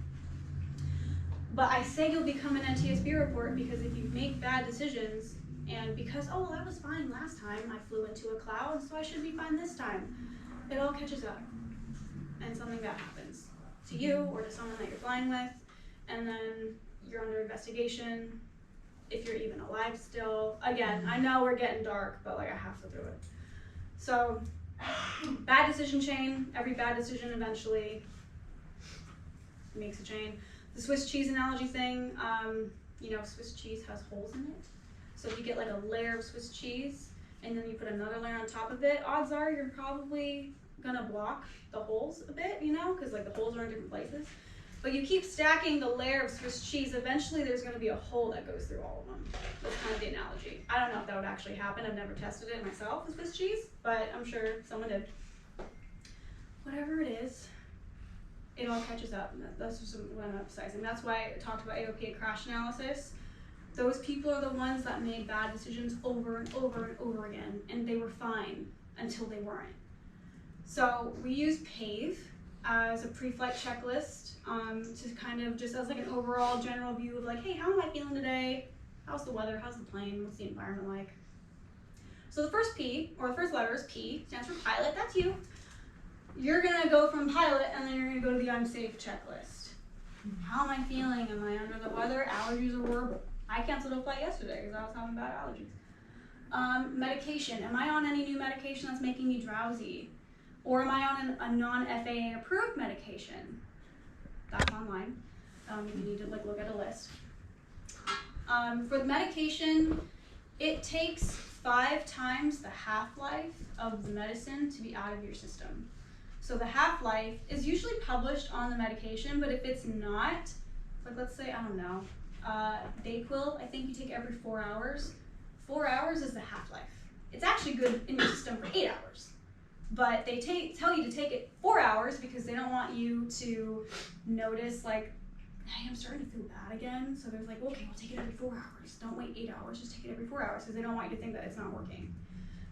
But I say you'll become an NTSB report because if you make bad decisions, and because, oh, well, that was fine last time, I flew into a cloud, so I should be fine this time. It all catches up, and something bad happens to you or to someone that you're flying with, and then you're under investigation, if you're even alive still. Again, I know we're getting dark, but like I have to do it. So, bad decision chain, every bad decision eventually makes a chain. The Swiss cheese analogy thing, Swiss cheese has holes in it. So if you get like a layer of Swiss cheese and then you put another layer on top of it, odds are you're probably gonna block the holes a bit, because like the holes are in different places. But you keep stacking the layer of Swiss cheese, eventually there's gonna be a hole that goes through all of them. That's kind of the analogy. I don't know if that would actually happen. I've never tested it myself with Swiss cheese, but I'm sure someone did. Whatever it is, it all catches up. That's just what I'm emphasizing. That's why I talked about AOPA crash analysis. Those people are the ones that made bad decisions over and over and over again, and they were fine until they weren't. So we use PAVE as a pre-flight checklist to kind of just as like an overall general view of like, hey, how am I feeling today? How's the weather? How's the plane? What's the environment like? So the first P, or the first letter is P, stands for pilot. That's you. You're gonna go from pilot, and then you're gonna go to the I'm safe checklist. How am I feeling? Am I under the weather? Allergies are horrible. I canceled a flight yesterday because I was having bad allergies. Medication. Am I on any new medication that's making me drowsy? Or am I on a non-FAA approved medication? That's online. You need to look at a list. For the medication, it takes 5 times the half-life of the medicine to be out of your system. So the half-life is usually published on the medication, but if it's not, like let's say, I don't know, Dayquil, I think you take every 4 hours. 4 hours is the half-life. It's actually good in your system for 8 hours. But they tell you to take it 4 hours because they don't want you to notice like, hey, I'm starting to feel bad again. So they're like, okay, we'll take it every 4 hours. Don't wait 8 hours, just take it every 4 hours because they don't want you to think that it's not working.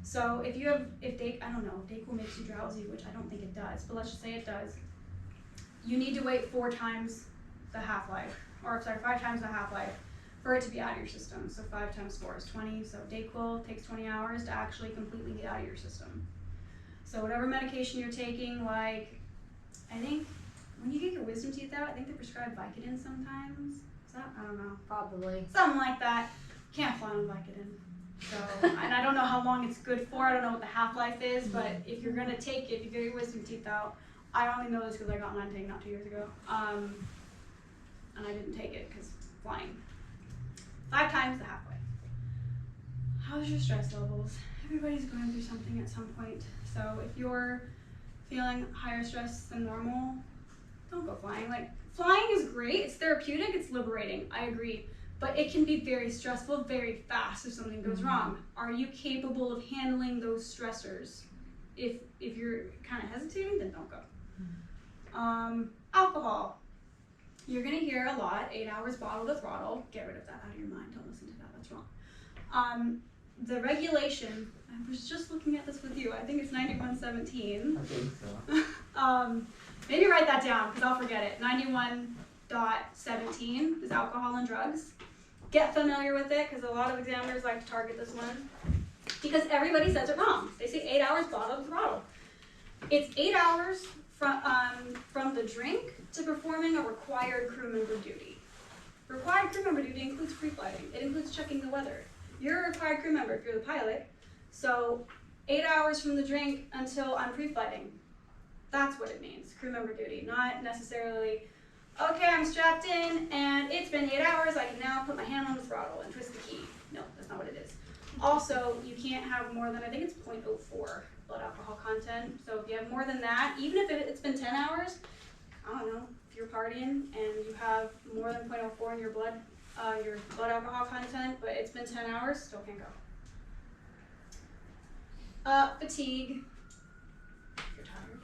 So if Dayquil makes you drowsy, which I don't think it does, but let's just say it does, you need to wait 4 times the half-life, or sorry, 5 times the half-life for it to be out of your system. So 5 times 4 is 20, so Dayquil takes 20 hours to actually completely get out of your system. So whatever medication you're taking, like, I think when you get your wisdom teeth out, I think they prescribe Vicodin sometimes. Is that, I don't know. Probably. Something like that. Can't fly on Vicodin. So, and I don't know how long it's good for. I don't know what the half-life is, but if you're gonna take it, if you get your wisdom teeth out, I only know this because I got mine taken out 2 years ago. And I didn't take it because flying. 5 times the half-life. How's your stress levels? Everybody's going through something at some point. So if you're feeling higher stress than normal, don't go flying. Like, flying is great, it's therapeutic, it's liberating, I agree. But it can be very stressful, very fast if something goes wrong. Are you capable of handling those stressors? If you're kind of hesitating, then don't go. Alcohol. You're gonna hear a lot, 8 hours bottle to throttle. Get rid of that out of your mind, don't listen to that, that's wrong. The regulation, I was just looking at this with you, I think it's 9117. I think so. Maybe write that down because I'll forget it. 91.17 is alcohol and drugs. Get familiar with it because a lot of examiners like to target this one because everybody says it wrong. They say 8 hours bottle to throttle. It's 8 hours from the drink to performing a required crew member duty. Required crew member duty includes pre-flighting. It includes checking the weather. You're a required crew member if you're the pilot. So 8 hours from the drink until I'm pre-flighting. That's what it means, crew member duty, not necessarily, okay, I'm strapped in and it's been 8 hours, I can now put my hand on the throttle and twist the key. No, that's not what it is. Also, you can't have more than, I think it's 0.04 blood alcohol content. So if you have more than that, even if it's been 10 hours, I don't know, if you're partying and you have more than 0.04 in your blood alcohol content, but it's been 10 hours, still can't go. Fatigue. You're tired.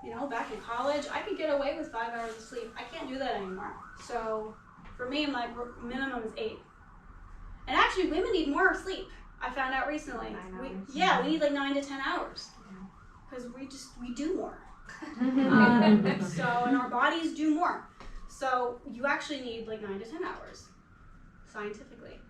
You know, back in college, I could get away with 5 hours of sleep. I can't do that anymore. So for me, my minimum is 8. And actually, women need more sleep. I found out recently. 9 hours. We need like 9 to 10 hours because we do more. And our bodies do more. So you actually need like 9 to 10 hours, scientifically.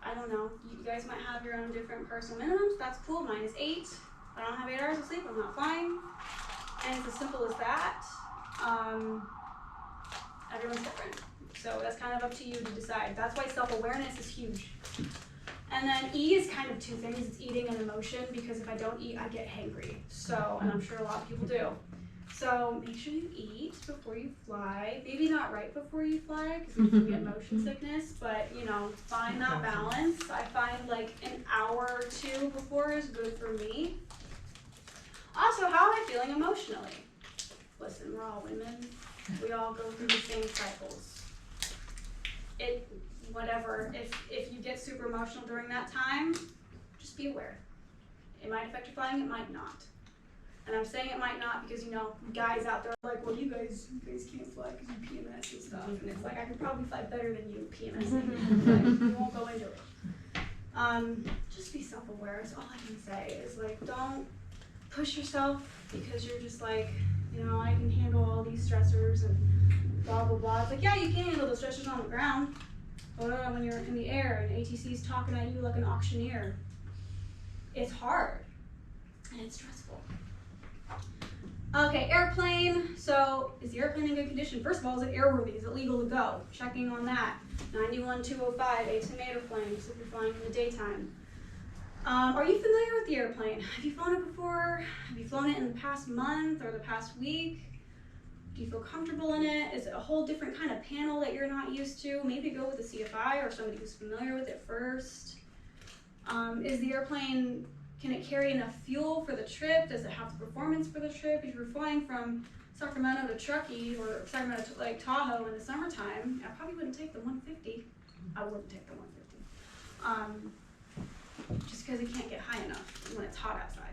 I don't know. You guys might have your own different personal minimums. That's cool. Mine is 8. If I don't have 8 hours of sleep, I'm not flying. And it's as simple as that. Everyone's different. So that's kind of up to you to decide. That's why self-awareness is huge. And then E is kind of 2 things. It's eating and emotion, because if I don't eat, I get hangry. So, and I'm sure a lot of people do. So make sure you eat before you fly. Maybe not right before you fly, because you can get motion sickness, but you know, find that balance. I find like an hour or 2 before is good for me. Also, how am I feeling emotionally? Listen, we're all women. We all go through the same cycles. Whatever, if you get super emotional during that time, just be aware. It might affect your flying, it might not. And I'm saying it might not because, you know, guys out there are like, well, you guys can't fly because you PMS and stuff. And it's like, I could probably fly better than you PMSing. Like, we won't go into it. Just be self-aware is all I can say. Is like, don't push yourself because you're just like, you know, I can handle all these stressors and blah, blah, blah. It's like, yeah, you can handle the stressors on the ground. But when you're in the air and ATC's talking at you like an auctioneer, it's hard and it's stressful. Okay, airplane. So is the airplane in good condition? First of all, is it airworthy? Is it legal to go? Checking on that. 91-205, tomato flames if you're flying in the daytime. Are you familiar with the airplane? Have you flown it before? Have you flown it in the past month or the past week? Do you feel comfortable in it? Is it a whole different kind of panel that you're not used to? Maybe go with a CFI or somebody who's familiar with it first. Is the airplane, can it carry enough fuel for the trip? Does it have the performance for the trip? If you're flying from Sacramento to Truckee or Sacramento to Lake Tahoe in the summertime, I probably wouldn't take the 150. I wouldn't take the 150. Just because it can't get high enough when it's hot outside.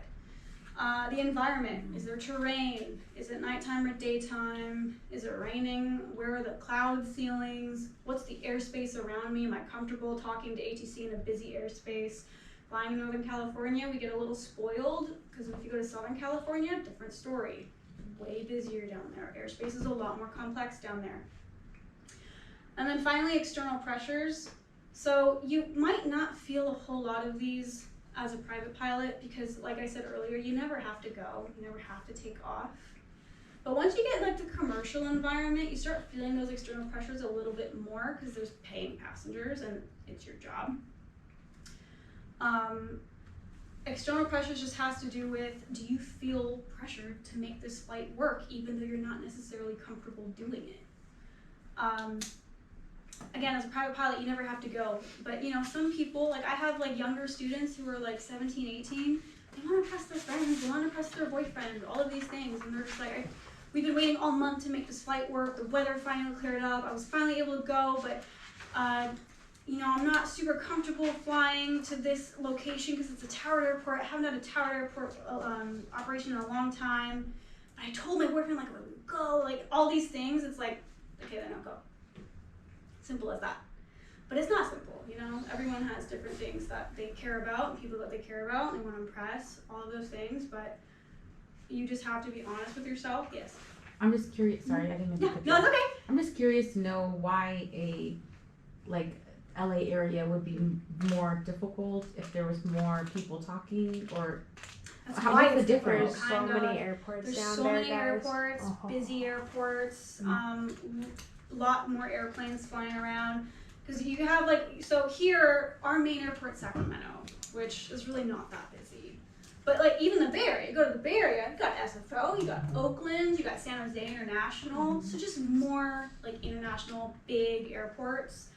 The environment, is there terrain? Is it nighttime or daytime? Is it raining? Where are the cloud ceilings? What's the airspace around me? Am I comfortable talking to ATC in a busy airspace? Flying in Northern California, we get a little spoiled because if you go to Southern California, different story. Way busier down there. Airspace is a lot more complex down there. And then finally, external pressures. So you might not feel a whole lot of these as a private pilot because, like I said earlier, you never have to go, you never have to take off. But once you get like the commercial environment, you start feeling those external pressures a little bit more because there's paying passengers and it's your job. External pressures just has to do with, do you feel pressure to make this flight work even though you're not necessarily comfortable doing it? Again, as a private pilot, you never have to go, but you know, some people, like I have like younger students who are like 17, 18, they want to impress their friends, they want to impress their boyfriend, all of these things, and they're just like, we've been waiting all month to make this flight work, the weather finally cleared up, I was finally able to go, but you know, I'm not super comfortable flying to this location because it's a towered airport, I haven't had a towered airport operation in a long time, but I told my boyfriend like I would go, like all these things, it's like, okay, then I'll go. Simple as that. But it's not simple, you know? Everyone has different things that they care about, people that they care about, they want to impress, all of those things, but you just have to be honest with yourself. Yes? I'm just curious, sorry, I didn't mean to cut you No, it's off. okay. I'm just curious to know why a, like, LA area would be more difficult if there was more people talking, or That's how why is the it's difference? There's so many airports There's down so there, many guys. airports, busy airports, lot more airplanes flying around. Because you have like, so here, our main airport's Sacramento, which is really not that busy. But like even the Bay Area, you go to the Bay Area, you got SFO, you got Oakland, you got San Jose International. So just more like international big airports.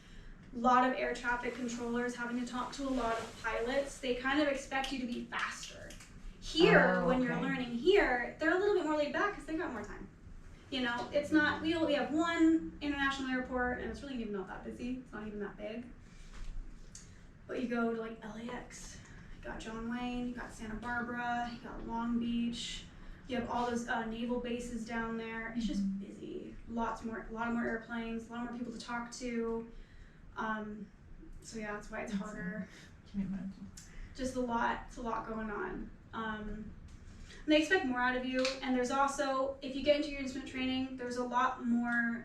A lot of air traffic controllers having to talk to a lot of pilots. They kind of expect you to be faster. Here, when you're learning here, they're a little bit more laid back because they got more time. You know, it's not, we have one international airport and it's really even not that busy. It's not even that big. But you go to like LAX, you got John Wayne, you got Santa Barbara, you got Long Beach, you have all those naval bases down there. It's just busy. A lot more airplanes, a lot more people to talk to. So yeah, that's why it's harder. Can you imagine? Just it's a lot going on. And they expect more out of you, and there's also, if you get into your instrument training, there's a lot more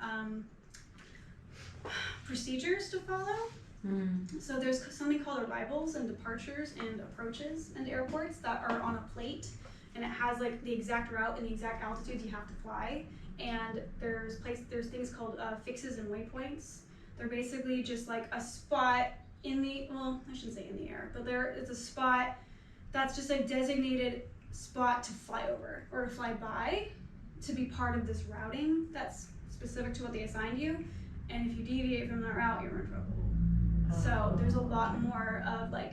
procedures to follow. So there's something called arrivals and departures and approaches into airports that are on a plate, and it has like the exact route and the exact altitudes you have to fly. And there's things called fixes and waypoints. They're basically just like a spot in the, well, I shouldn't say in the air, but it's a spot that's just a designated spot to fly over or to fly by to be part of this routing that's specific to what they assigned you. And if you deviate from that route, you're in trouble. So there's a lot more of like,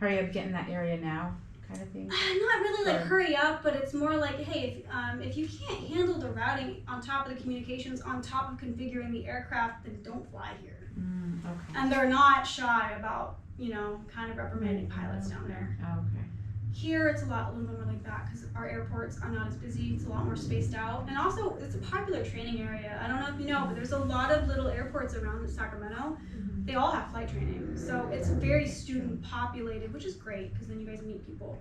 hurry up, get in that area now kind of thing. not really like hurry up, but it's more like, hey, if you can't handle the routing on top of the communications, on top of configuring the aircraft, then don't fly here. Okay. And they're not shy about, you know, kind of reprimanding pilots down there. Okay. Here it's a little bit more like that because our airports are not as busy. It's a lot more spaced out, and also it's a popular training area. I don't know if you know, but there's a lot of little airports around Sacramento. They all have flight training, so it's very student populated, which is great because then you guys meet people.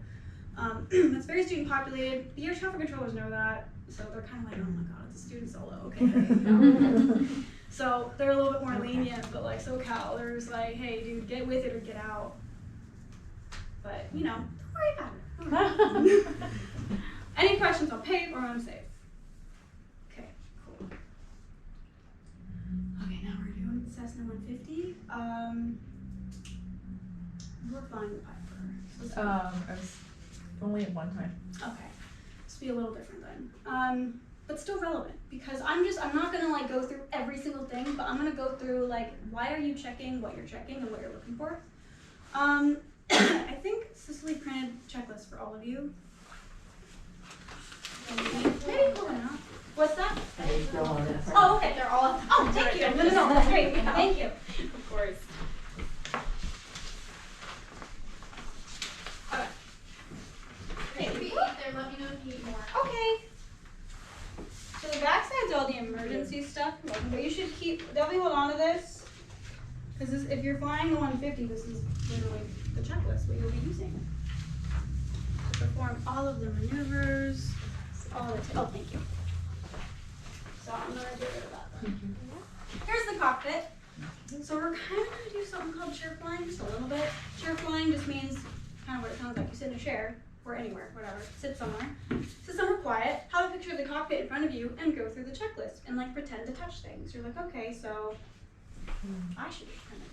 It's very student populated. The air traffic controllers know that, so they're kind of like, oh my god, it's a student solo, okay. So they're a little bit more lenient, but like SoCal, there's like, hey dude, get with it or get out. But you know, don't worry about it. Any questions on PAVE or on safe? Okay, cool. Okay, now we're doing Cessna 150. We're flying the Piper. So I was only at one time. okay, this will be a little different then. But still relevant because I'm not gonna like go through every single thing, but I'm gonna go through like why are you checking what you're checking and what you're looking for. I think Cicely printed checklists for all of you. Maybe pull them out. What's that? Oh, okay. They're all. Oh, thank you. No, that's great. Thank you. Because if you're flying the 150, this is literally the checklist what you'll be using to perform all of the maneuvers, all the, oh, thank you. So I'm gonna get rid of that then. Here's the cockpit. So we're kind of gonna do something called chair flying, just a little bit. Chair flying just means kind of what it sounds like. You sit in a chair, or anywhere, whatever. Sit somewhere quiet, have a picture of the cockpit in front of you, and go through the checklist, and like pretend to touch things. You're like, okay, so I should be pretending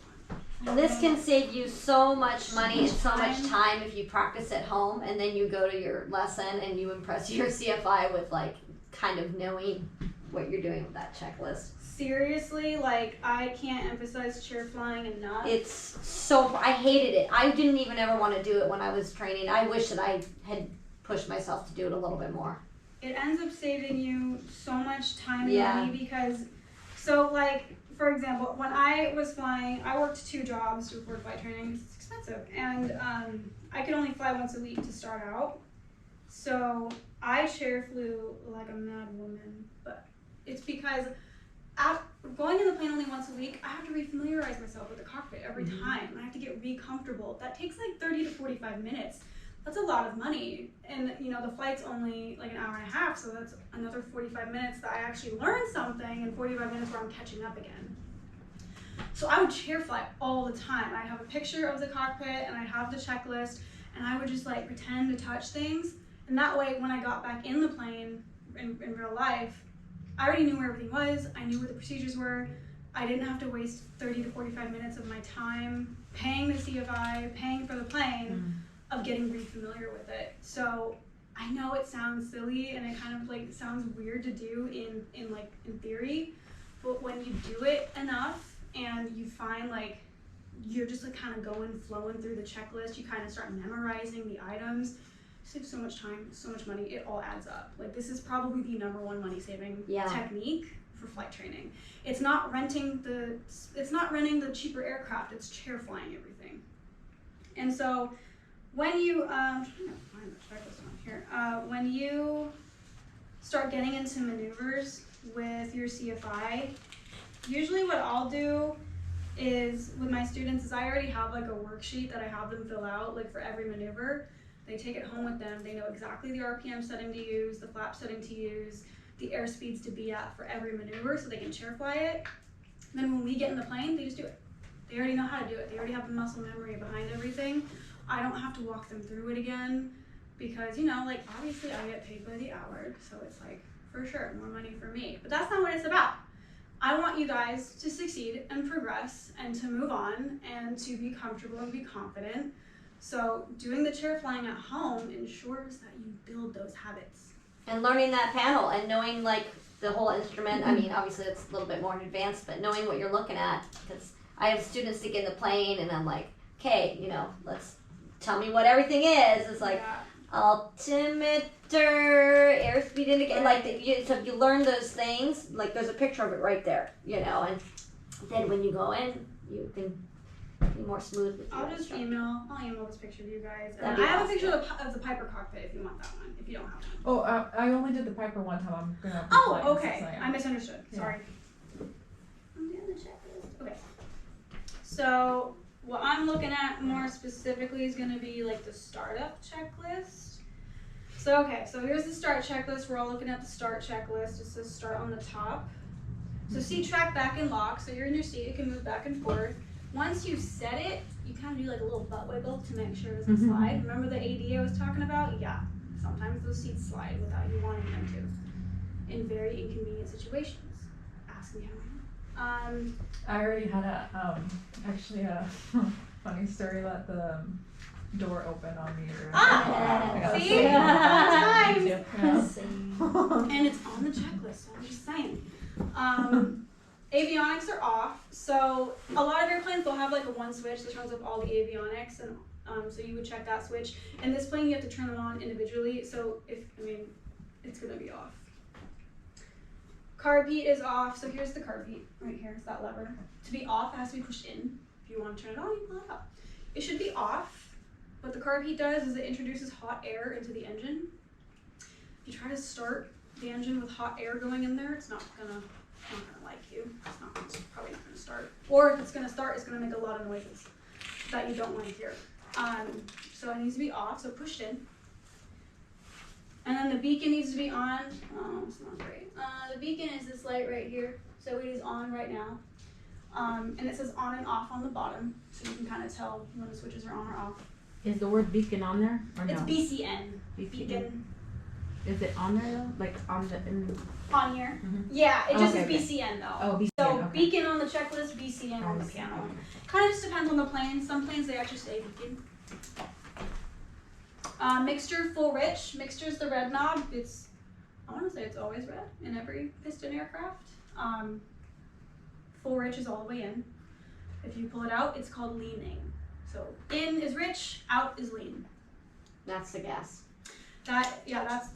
one. This can save you so much money and so much time if you practice at home and then you go to your lesson and you impress your CFI with like kind of knowing what you're doing with that checklist. Seriously, like I can't emphasize chair flying enough. It's so, I hated it. I didn't even ever want to do it when I was training. I wish that I had pushed myself to do it a little bit more. It ends up saving you so much time and Yeah. money because, so like, for example, when I was flying, I worked 2 jobs to afford flight training because it's expensive. And I could only fly once a week to start out. So I chair flew like a mad woman. But it's because going in the plane only once a week, I have to refamiliarize myself with the cockpit every time. I have to get re-comfortable. That takes like 30 to 45 minutes. That's a lot of money. And you know, the flight's only like an hour and a half, so that's another 45 minutes that I actually learned something and 45 minutes where I'm catching up again. So I would chair fly all the time. I'd have a picture of the cockpit and I'd have the checklist and I would just like pretend to touch things. And that way, when I got back in the plane in real life, I already knew where everything was. I knew what the procedures were. I didn't have to waste 30 to 45 minutes of my time paying the CFI, paying for the plane, of getting re-familiar with it. So I know it sounds silly and it kind of like sounds weird to do in theory, but when you do it enough and you find like you're just like kind of flowing through the checklist, you kind of start memorizing the items. Save so much time, so much money, it all adds up. Like this is probably the #1 money saving technique for flight training. It's not renting the cheaper aircraft, it's chair flying everything. And so when you I'm trying to find the checklist on here. When you start getting into maneuvers with your CFI, usually what I'll do is with my students is I already have like a worksheet that I have them fill out like for every maneuver. They take it home with them. They know exactly the RPM setting to use, the flap setting to use, the airspeeds to be at for every maneuver so they can chair fly it. And then when we get in the plane, they just do it. They already know how to do it. They already have the muscle memory behind everything. I don't have to walk them through it again because, you know, like obviously I get paid by the hour, so it's like for sure more money for me. But that's not what it's about. I want you guys to succeed and progress and to move on and to be comfortable and be confident. So doing the chair flying at home ensures that you build those habits. And learning that panel and knowing like the whole instrument, I mean obviously it's a little bit more in advance, but knowing what you're looking at, because I have students that get in the plane and I'm like, okay, you know, let's tell me what everything is. It's like altimeter, airspeed indicator, like so if you learn those things, like there's a picture of it right there, you know, and then when you go in, you can be more smooth with your I'll email this picture to you guys. And That'd be I have awesome. a picture of the Piper cockpit if you want that one, if you don't have one. Oh, I only did the Piper one time. I'm gonna. Oh, okay. I misunderstood. Yeah. Sorry. I'm doing the checklist. Okay. So what I'm looking at more specifically is going to be like the startup checklist. So okay, so here's the start checklist. We're all looking at the start checklist. It says start on the top. So seat track back and lock. So you're in your seat. You can move back and forth. Once you set it, you kind of do like a little butt wiggle to make sure it doesn't slide. Remember the AD I was talking about? Yeah. Sometimes those seats slide without you wanting them to in very inconvenient situations. Ask me how I know. I already had actually a funny story. Let the door open on me. See? Yeah. And it's on the checklist, so I'm just saying. Avionics are off, so a lot of airplanes will have like a one switch that turns off all the avionics, and so you would check that switch. In this plane, you have to turn them on individually, so it's gonna be off. Carb heat is off, so here's the carb heat, right here, it's that lever. To be off, it has to be pushed in. If you want to turn it on, you pull it up. It should be off. What the carb heat does is it introduces hot air into the engine. If you try to start the engine with hot air going in there, it's not gonna not gonna like you. It's probably not gonna start. Or if it's gonna start, it's gonna make a lot of noises that you don't want to hear. So it needs to be off, so pushed in. And then the beacon needs to be on. Oh, it's not great. The beacon is this light right here. So it is on right now. And it says on and off on the bottom, so you can kind of tell when the switches are on or off. Is the word beacon on there or no? It's BCN. Beacon. Is it on there though? Like on the On here? Mhm. Yeah, it just Okay, is BCN though. Oh, BCN. So Okay. beacon on the checklist, BCN on the panel. Kind of just depends on the plane. Some planes they actually say beacon. Mixture full rich. Mixture is the red knob. I want to say it's always red in every piston aircraft. Full rich is all the way in. If you pull it out, it's called leaning. So in is rich, out is lean. That's the gas. That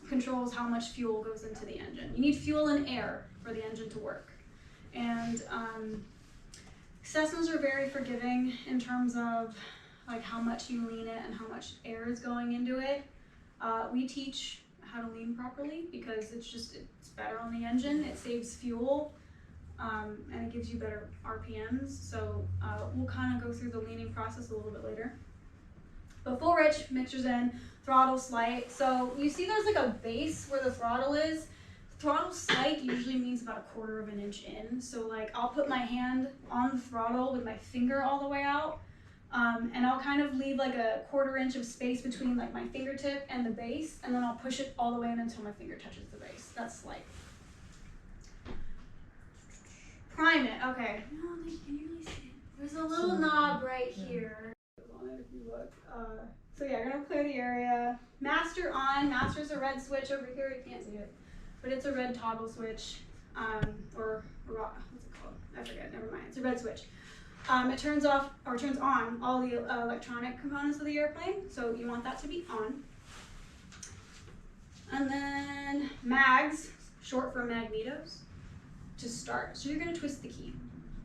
controls how much fuel goes into the engine. You need fuel and air for the engine to work. And Cessnas are very forgiving in terms of like how much you lean it and how much air is going into it. We teach how to lean properly because it's better on the engine. It saves fuel and it gives you better RPMs. So we'll kind of go through the leaning process a little bit later. But full rich, mixtures in, throttle slight. So you see there's like a base where the throttle is. Throttle slight usually means about 1/4 of an inch in. So like I'll put my hand on the throttle with my finger all the way out. And I'll kind of leave like a 1/4 inch of space between like my fingertip and the base, and then I'll push it all the way in until my finger touches the base. That's slight. Prime it, okay. No, can you really see it? There's a little knob right here. If you look. So yeah, you're gonna clear the area. Master on. Master's a red switch over here. You can't see it, but it's a red toggle switch, or what's it called? I forget. Never mind. It's a red switch. It turns off or turns on all the electronic components of the airplane, so you want that to be on. And then mags, short for magnetos, to start. So you're going to twist the key.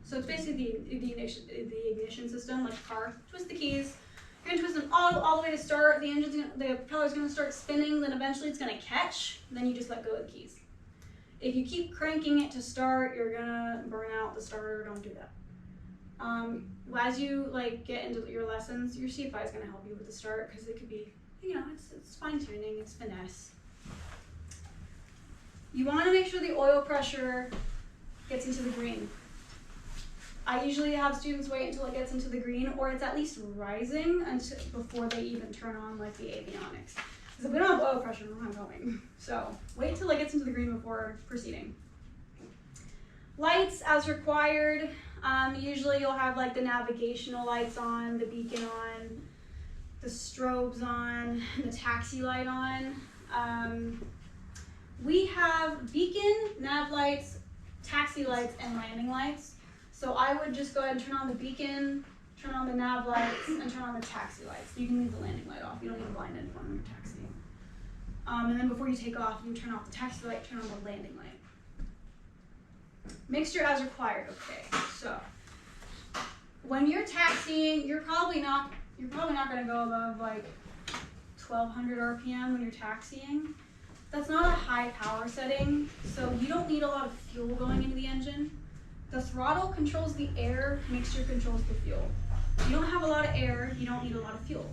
So it's basically the ignition system, like a car. Twist the keys. You're going to twist them all the way to start. The propeller's going to start spinning. Then eventually it's going to catch. Then you just let go of the keys. If you keep cranking it to start, you're going to burn out the starter. Don't do that. As you get into your lessons, your CFI is going to help you with the start because it could be, it's fine tuning, it's finesse. You want to make sure the oil pressure gets into the green. I usually have students wait until it gets into the green, or it's at least rising before they even turn on the avionics. Because if we don't have oil pressure, we're not going. So wait till it gets into the green before proceeding. Lights as required. Usually you'll have the navigational lights on, the beacon on, the strobes on, the taxi light on. We have beacon, nav lights, taxi lights, and landing lights. So I would just go ahead and turn on the beacon, turn on the nav lights, and turn on the taxi lights. You can leave the landing light off. You don't need to blind anyone when you're taxiing. And then before you take off, you turn off the taxi light, turn on the landing light. Mixture as required, okay. So when you're taxiing, you're probably not gonna go above 1200 RPM when you're taxiing. That's not a high power setting, so you don't need a lot of fuel going into the engine. The throttle controls the air, mixture controls the fuel. If you don't have a lot of air, you don't need a lot of fuel.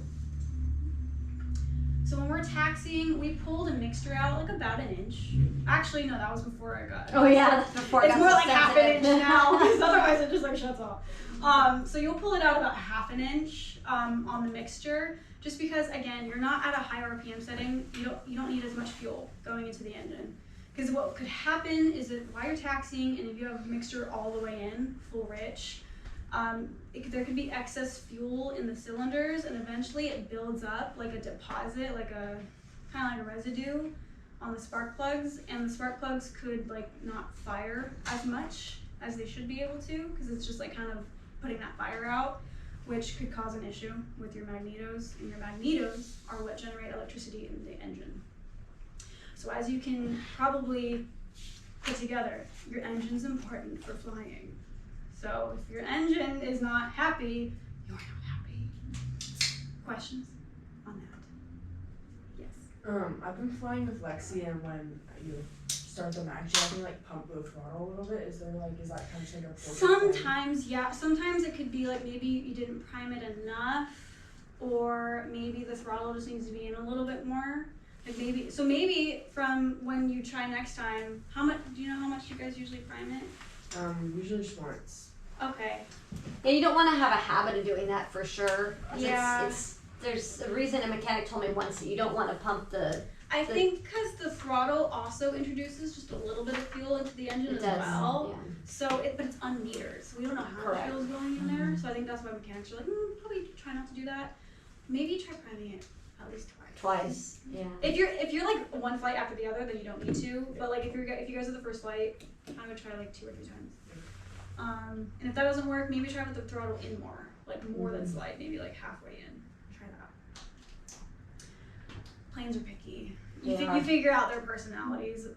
So when we're taxiing, we pulled a mixture out about an inch. Actually, no, that was before I got it. Oh yeah, that's before it It's got more so like half an sensitive. inch now, because otherwise it just shuts off. So you'll pull it out about half an inch on the mixture, just because again, you're not at a high RPM setting. You don't need as much fuel going into the engine. Because what could happen is that while you're taxiing, and if you have a mixture all the way in, full rich, there could be excess fuel in the cylinders, and eventually it builds up like a deposit, kind of like a residue on the spark plugs, and the spark plugs could not fire as much as they should be able to, because it's just kind of putting that fire out, which could cause an issue with your magnetos, and your magnetos are what generate electricity in the engine. So as you can probably put together, your engine's important for flying. So if your engine is not happy, you're not happy. Questions on that? Yes. I've been flying with Lexi, and when you start the max, you have to like pump the throttle a little bit? Is that kind of just like a portion thing? Sometimes, yeah. Sometimes it could be like maybe you didn't prime it enough, or maybe the throttle just needs to be in a little bit more. Like maybe from when you try next time, do you know how much you guys usually prime it? Usually just once. Okay. Yeah, you don't want to have a habit of doing that for sure. Yeah. There's a reason a mechanic told me once that you don't want to pump I think because the throttle also introduces just a little bit of fuel into the engine it as does. well. Yeah. So but it's unmetered, so we don't know how Correct. much fuel is going in there. So I think that's why mechanics are like, probably try not to do that. Maybe try priming it at least Twice. Yeah. If you're like one flight after the other, then you don't need to. But like if you guys are the first flight, I would try like 2 or 3 times. And if that doesn't work, maybe try with the throttle in more, like more than slide, maybe like halfway in. Try that. Planes are picky. You figure out their personalities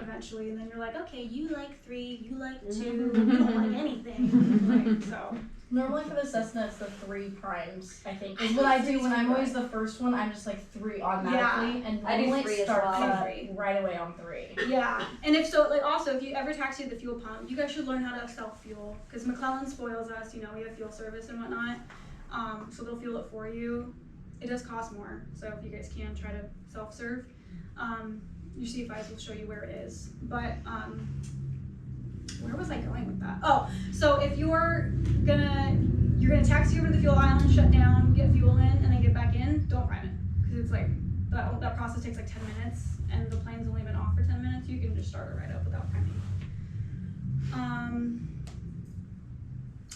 eventually, and then you're like, okay, you like 3, you like 2, you don't like anything. Like, so. Normally for the Cessna, it's the 3 primes, I think. Is what I do when I'm always the first one. I'm just like 3 automatically, and I do normally 3 it as starts well. right away on 3. Yeah, and if you ever taxi the fuel pump, you guys should learn how to self-fuel, because McClellan spoils us, we have fuel service and whatnot, so they'll fuel it for you. It does cost more, so if you guys can, try to self-serve. Your CFIs will show you where it is, but where was I going with that? Oh, so if you're gonna taxi over to the fuel island, shut down, get fuel in, and then get back in, don't prime it, because it's like that process takes like 10 minutes, and the plane's only been off for 10 minutes. You can just start it right up without priming.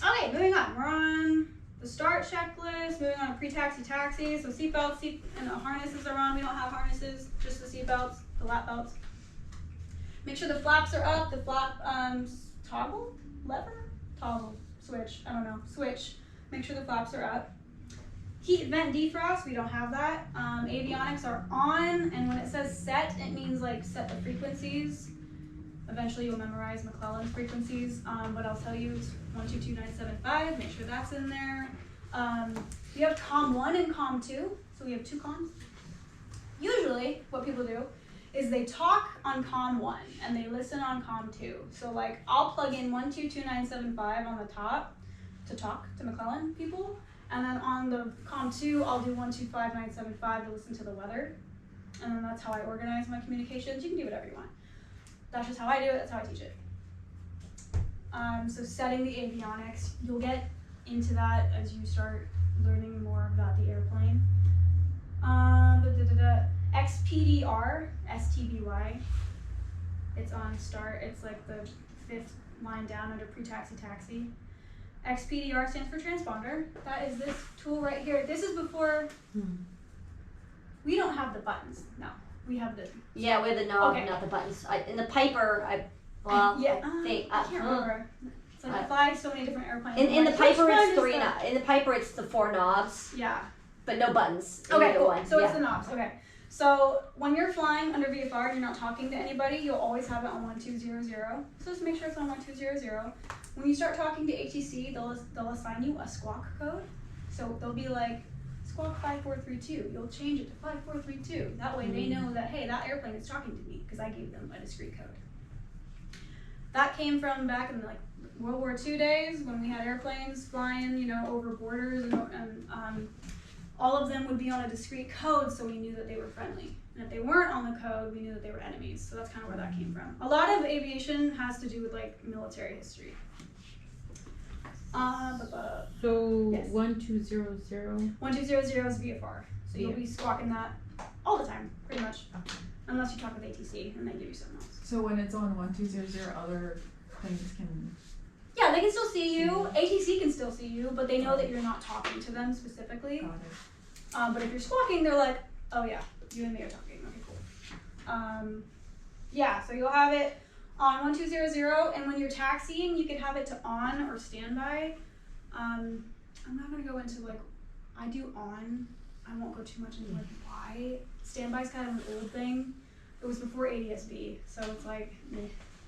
Okay, moving on. We're on the start checklist. Moving on to pre-taxi taxi. So seatbelts, and the harnesses are on. We don't have harnesses, just the seatbelts, the lap belts. Make sure the flaps are up. The flap switch. Make sure the flaps are up. Heat vent defrost, we don't have that. Avionics are on, and when it says set, it means like set the frequencies. Eventually you'll memorize McClellan's frequencies, but I'll tell you it's 122975, make sure that's in there. We have COM 1 and COM 2, so we have 2 comms. Usually, what people do is they talk on COM 1 and they listen on COM 2. So like, I'll plug in 122975 on the top to talk to McClellan people, and then on the COM 2, I'll do 125975 to listen to the weather. And then that's how I organize my communications. You can do whatever you want. That's just how I do it, that's how I teach it. So setting the avionics, you'll get into that as you start learning more about the airplane. XPDR, STBY, it's on start, it's like the 5th line down under pre-taxi taxi. XPDR stands for transponder. That is this tool right here. This is before, we don't have the buttons, no. We have the... Yeah, we have the knob, Okay. not the buttons. In the Piper, I think... I can't remember. It's like 5 so many different airplanes. In the Like, Piper, which it's one 3 is the- knobs. In the Piper, it's the 4 knobs, Yeah. but no buttons. in Okay, either cool. one. So yeah. it's the knobs. Okay. So when you're flying under VFR and you're not talking to anybody, you'll always have it on 1200. So just make sure it's on 1200. When you start talking to ATC, they'll assign you a squawk code. So they'll be like, squawk 5432. You'll change it to 5432. That way they know that, hey, that airplane is talking to me because I gave them a discrete code. That came from back in like World War II days when we had airplanes flying, over borders, and all of them would be on a discrete code, so we knew that they were friendly. And if they weren't on the code, we knew that they were enemies. So that's kind of where that came from. A lot of aviation has to do with like military history. So Yes. 1200. 1200 is VFR. So you'll be squawking that all the time, pretty much. Okay. Unless you talk with ATC and they give you something else. So when it's on 1200, other planes can. Yeah, they can still see you. ATC can still see you, but they know that you're not talking to them specifically. Got it. But if you're squawking, they're like, oh yeah, you and me are talking. Okay, cool. Yeah, so you'll have it on 1200, and when you're taxiing, you can have it to on or standby. I'm not gonna go into like, I do on. I won't go too much into like why. Standby's kind of an old thing. It was before ADSB, so it's like,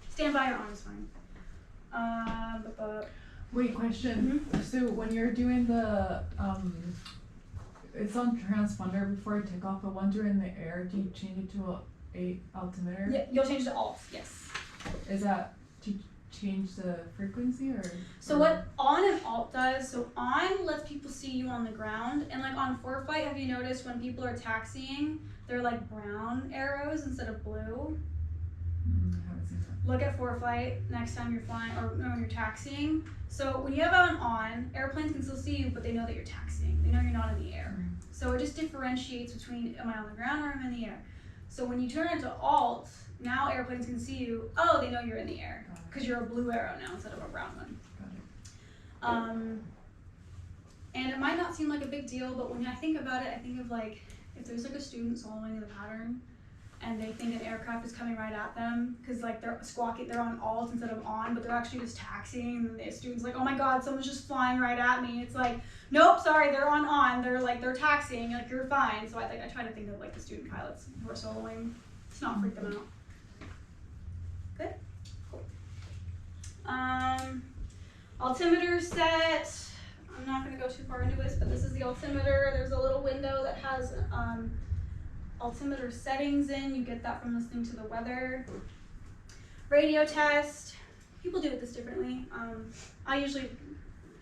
standby or on is fine. Wait, question. So when you're doing the it's on transponder before I take off, but once you're in the air, do you change it to altimeter? Yeah, you'll change to alt, yes. Is that to change the frequency or? So what on and alt does, so on lets people see you on the ground, and like on ForeFlight, have you noticed when people are taxiing, they're like brown arrows instead of blue? I haven't seen that. Look at ForeFlight next time you're flying or when you're taxiing. So when you have an on, airplanes can still see you, but they know that you're taxiing. They know you're not in the air. So it just differentiates between am I on the ground or am I in the air. So when you turn it to alt, now airplanes can see you. Oh, they know you're in the air because you're a blue arrow now instead of a brown one. Got it. And it might not seem like a big deal, but when I think about it, I think of like if there's like a student following the pattern and they think an aircraft is coming right at them because like they're squawking, they're on alt instead of on, but they're actually just taxiing, and the student's like, oh my god, someone's just flying right at me. It's like, nope, sorry, they're on, they're taxiing, like you're fine. So I try to think of like the student pilots who are soloing, to not freak them out. Good? Cool. Altimeter set. I'm not gonna go too far into this, but this is the altimeter. There's a little window that has altimeter settings in. You get that from listening to the weather. Radio test. People do this differently. I usually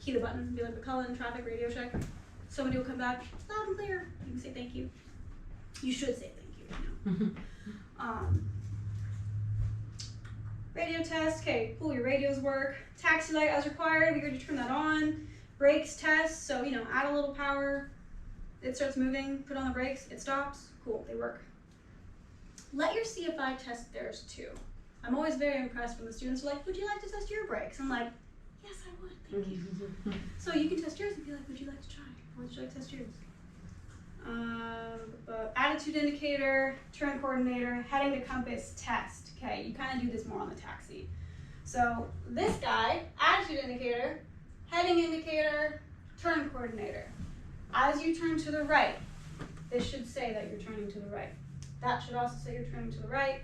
key the button, be like, McCullen, traffic, radio check. Somebody will come back, loud and clear. You can say thank you. You should say thank you, Radio test. Okay, cool, your radios work. Taxi light as required. We already turned that on. Brakes test. So, add a little power. It starts moving. Put on the brakes. It stops. Cool, they work. Let your CFI test theirs too. I'm always very impressed when the students are like, would you like to test your brakes? I'm like, yes, I would, thank you. So you can test yours and be like, would you like to try? Or would you like to test yours? Attitude indicator, turn coordinator, heading to compass test. Okay, you kind of do this more on the taxi. So this guy, attitude indicator, heading indicator, turn coordinator. As you turn to the right, this should say that you're turning to the right. That should also say you're turning to the right.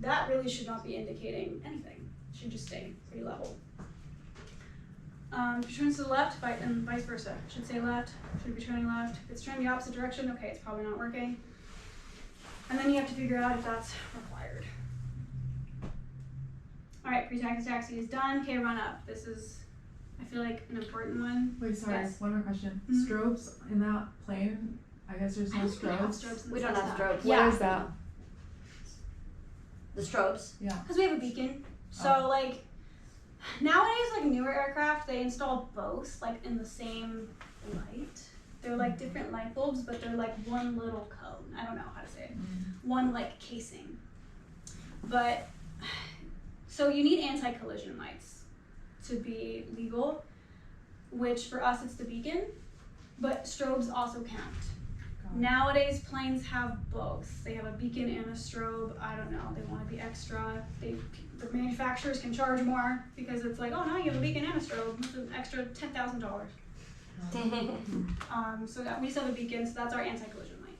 That really should not be indicating anything. It should just stay pretty level. If you're turning to the left, and vice versa. It should say left, should be turning left. If it's turning the opposite direction, okay, it's probably not working. And then you have to figure out if that's required. All right, pre-taxi is done. Okay, run up. This is, I feel like, an important one. Wait, sorry, Yes. one more question. Mhm. Strobes in that plane, I guess there's no strobes. We don't have strobes. What is that? The strobes. Yeah. Because we have a beacon. So like nowadays, like newer aircraft, they install both like in the same light. They're like different light bulbs, but they're like one little cone. I don't know how to say it. One like casing. But so you need anti-collision lights to be legal, which for us it's the beacon, but strobes also count. Nowadays, planes have both. They have a beacon and a strobe. I don't know. They want to be extra. The manufacturers can charge more because it's like, oh, now you have a beacon and a strobe. It's an extra $10,000. So that, we just have a beacon, so that's our anti-collision light.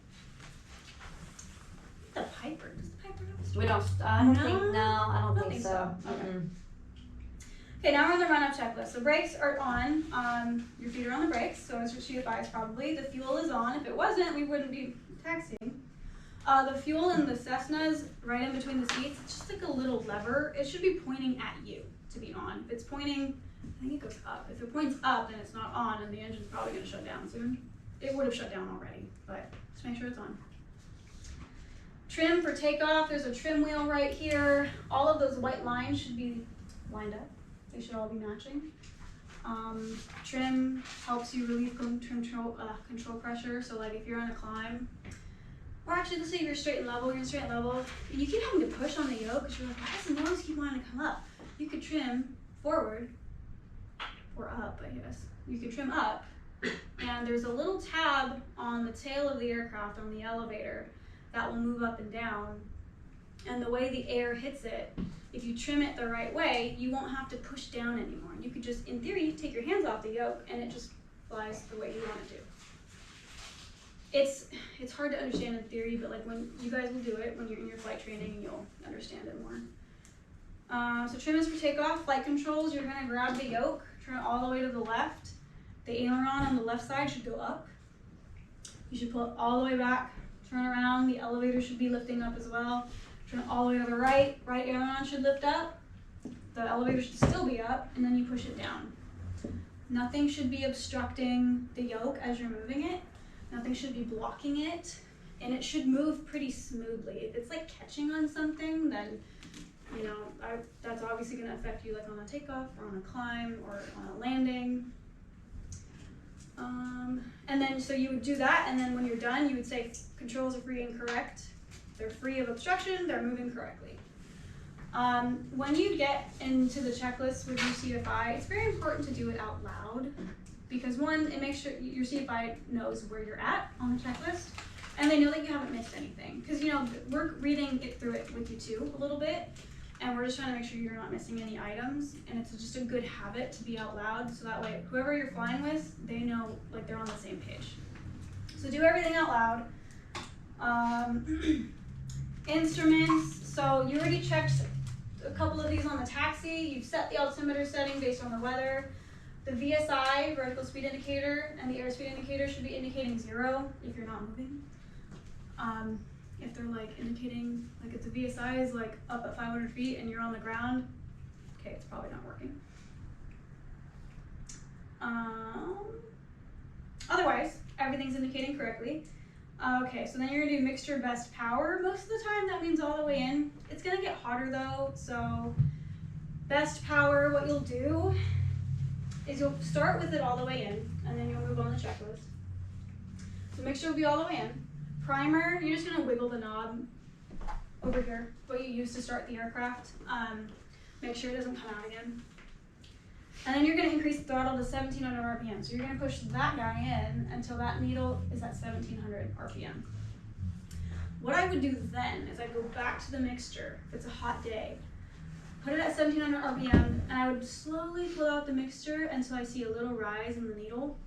The Piper. Does the Piper have a strobe? We don't. I don't think so. Okay. Okay, now we're on the run-up checklist. So brakes are on. Your feet are on the brakes, so it's your sheet of eyes probably. The fuel is on. If it wasn't, we wouldn't be taxiing. The fuel in the Cessna's right in between the seats, it's just like a little lever. It should be pointing at you to be on. If it's pointing, I think it goes up. If it points up, then it's not on, and the engine's probably going to shut down soon. It would have shut down already, but just make sure it's on. Trim for takeoff. There's a trim wheel right here. All of those white lines should be lined up. They should all be matching. Trim helps you relieve control pressure. So like if you're on a climb, or actually let's say you're straight and level, and you keep having to push on the yoke because you're like, why does the nose keep wanting to come up? You could trim forward, or up, I guess. You could trim up, and there's a little tab on the tail of the aircraft on the elevator that will move up and down. And the way the air hits it, if you trim it the right way, you won't have to push down anymore. You could just, in theory, take your hands off the yoke and it just flies the way you want it to. It's hard to understand in theory, but like when you guys will do it when you're in your flight training, and you'll understand it more. So trim is for takeoff. Flight controls, you're gonna grab the yoke, turn it all the way to the left. The aileron on the left side should go up. You should pull it all the way back Turn around, the elevator should be lifting up as well. Turn all the way to the right aileron should lift up. The elevator should still be up, and then you push it down. Nothing should be obstructing the yoke as you're moving it. Nothing should be blocking it, and it should move pretty smoothly. If it's like catching on something, then you know, that's obviously going to affect you like on a takeoff or on a climb or on a landing. And then so you would do that, and then when you're done, you would say controls are free and correct. They're free of obstruction, they're moving correctly. When you get into the checklist with your CFI, it's very important to do it out loud because one, it makes sure your CFI knows where you're at on the checklist, and they know that you haven't missed anything. Because you know, we're reading it through it with you too a little bit, and we're just trying to make sure you're not missing any items, and it's just a good habit to be out loud, so that way whoever you're flying with, they know like they're on the same page. So do everything out loud. Instruments, so you already checked a couple of these on the taxi, you've set the altimeter setting based on the weather. The VSI, vertical speed indicator, and the airspeed indicator should be indicating 0 if you're not moving. If they're like indicating, like if the VSI is like up at 500 feet and you're on the ground, okay, it's probably not working. Otherwise, everything's indicating correctly. Okay, so then you're gonna do mixture best power. Most of the time that means all the way in. It's gonna get hotter though, so best power, what you'll do is you'll start with it all the way in, and then you'll move on the checklist. So mixture will be all the way in. Primer, you're just gonna wiggle the knob over here, what you use to start the aircraft. Make sure it doesn't come out again. And then you're gonna increase the throttle to 1700 RPM. So you're gonna push that guy in until that needle is at 1700 RPM. What I would do then is I'd go back to the mixture, if it's a hot day, put it at 1700 RPM, and I would slowly pull out the mixture until I see a little rise in the needle.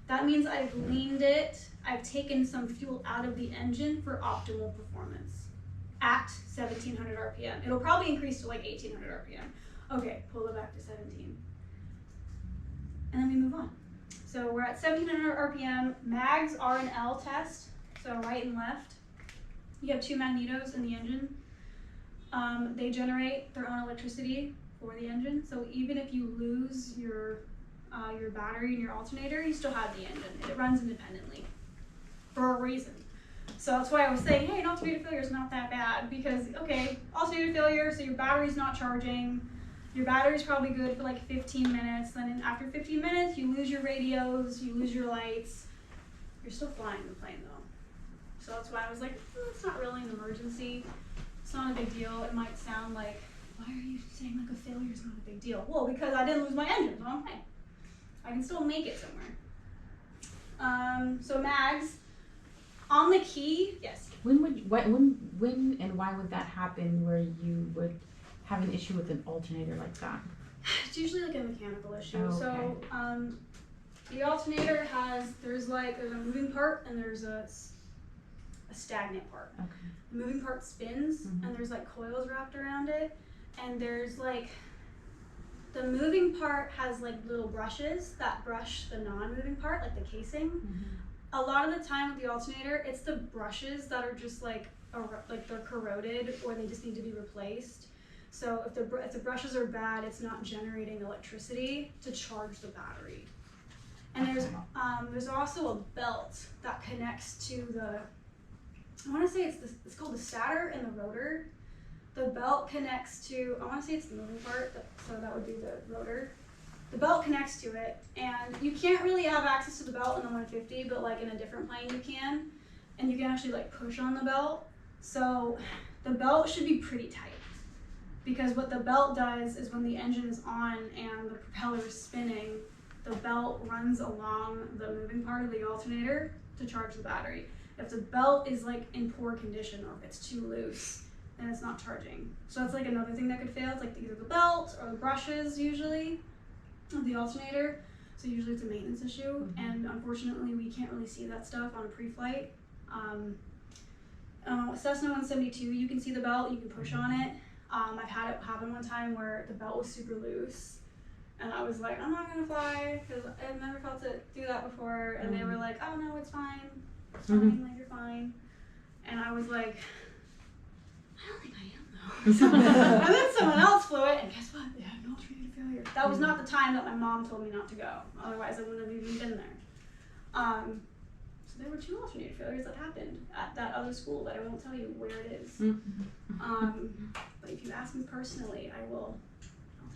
That means I've leaned it, I've taken some fuel out of the engine for optimal performance at 1700 RPM. It'll probably increase to like 1800 RPM. Okay, pull it back to 17. And then we move on. So we're at 1700 RPM. Mags R and L test, so right and left. You have 2 magnetos in the engine. They generate their own electricity for the engine. So even if you lose your battery and your alternator, you still have the engine. It runs independently for a reason. So that's why I was saying, hey, an alternator failure is not that bad because, okay, alternator failure, so your battery's not charging. Your battery's probably good for like 15 minutes. Then after 15 minutes, you lose your radios, you lose your lights. You're still flying the plane though. So that's why I was like, it's not really an emergency. It's not a big deal. It might sound like, why are you saying like a failure is not a big deal? Well, because I didn't lose my engine, so I'm fine. I can still make it somewhere. So mags, on the key, yes. When and why would that happen where you would have an issue with an alternator like that? It's usually like a mechanical issue. Oh, okay. So the alternator there's a moving part and there's a stagnant part. Okay. The moving part spins and there's like coils wrapped around it, and there's like the moving part has like little brushes that brush the non-moving part, like the casing. A lot of the time with the alternator, it's the brushes that are just like they're corroded or they just need to be replaced. So if the brushes are bad, it's not generating electricity to charge the battery. And there's also a belt that connects to the, I want to say it's called the stator and the rotor. The belt connects to, I want to say it's the moving part, so that would be the rotor. The belt connects to it, and you can't really have access to the belt in the 150, but like in a different plane you can, and you can actually like push on the belt. So the belt should be pretty tight, because what the belt does is when the engine is on and the propeller is spinning, the belt runs along the moving part of the alternator to charge the battery. If the belt is like in poor condition or if it's too loose, then it's not charging. So that's like another thing that could fail. It's like either the belt or the brushes usually of the alternator. So usually it's a maintenance issue, and unfortunately we can't really see that stuff on a pre-flight. Cessna 172, you can see the belt, you can push on it. I've had it happen one time where the belt was super loose, and I was like, I'm not gonna fly because I've never felt it do that before. And they were like, oh no, it's fine, like you're fine. And I was like, I don't think I am though. And then someone else flew it, and guess what? They had an alternator failure. That was not the time that my mom told me not to go. Otherwise, I wouldn't have even been there. So there were 2 alternator failures that happened at that other school, but I won't tell you where it is. But if you ask me personally, I will. I'll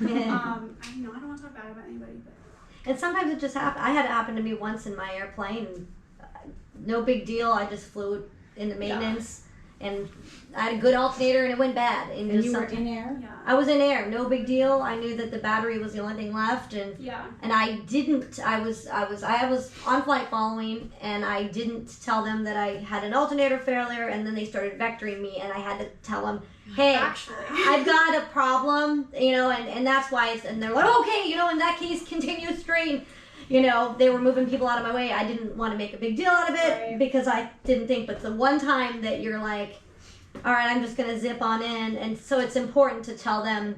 tell you. I don't want to talk bad about anybody, but. And sometimes it just happens. I had it happen to me once in my airplane. No big deal. I just flew into maintenance, and I had a good alternator, and it went bad. And just you were in air? Yeah. I was in air. No big deal. I knew that the battery was the only thing left, and I didn't. I was on flight following, and I didn't tell them that I had an alternator failure, and then they started vectoring me, and I had to tell them, hey, actually, I've got a problem, and that's why and they're like, okay, in that case, continue straight. They were moving people out of my way. I didn't want to make a big deal out of it because I didn't think, but the one time that you're like, all right, I'm just going to zip on in. And so it's important to tell them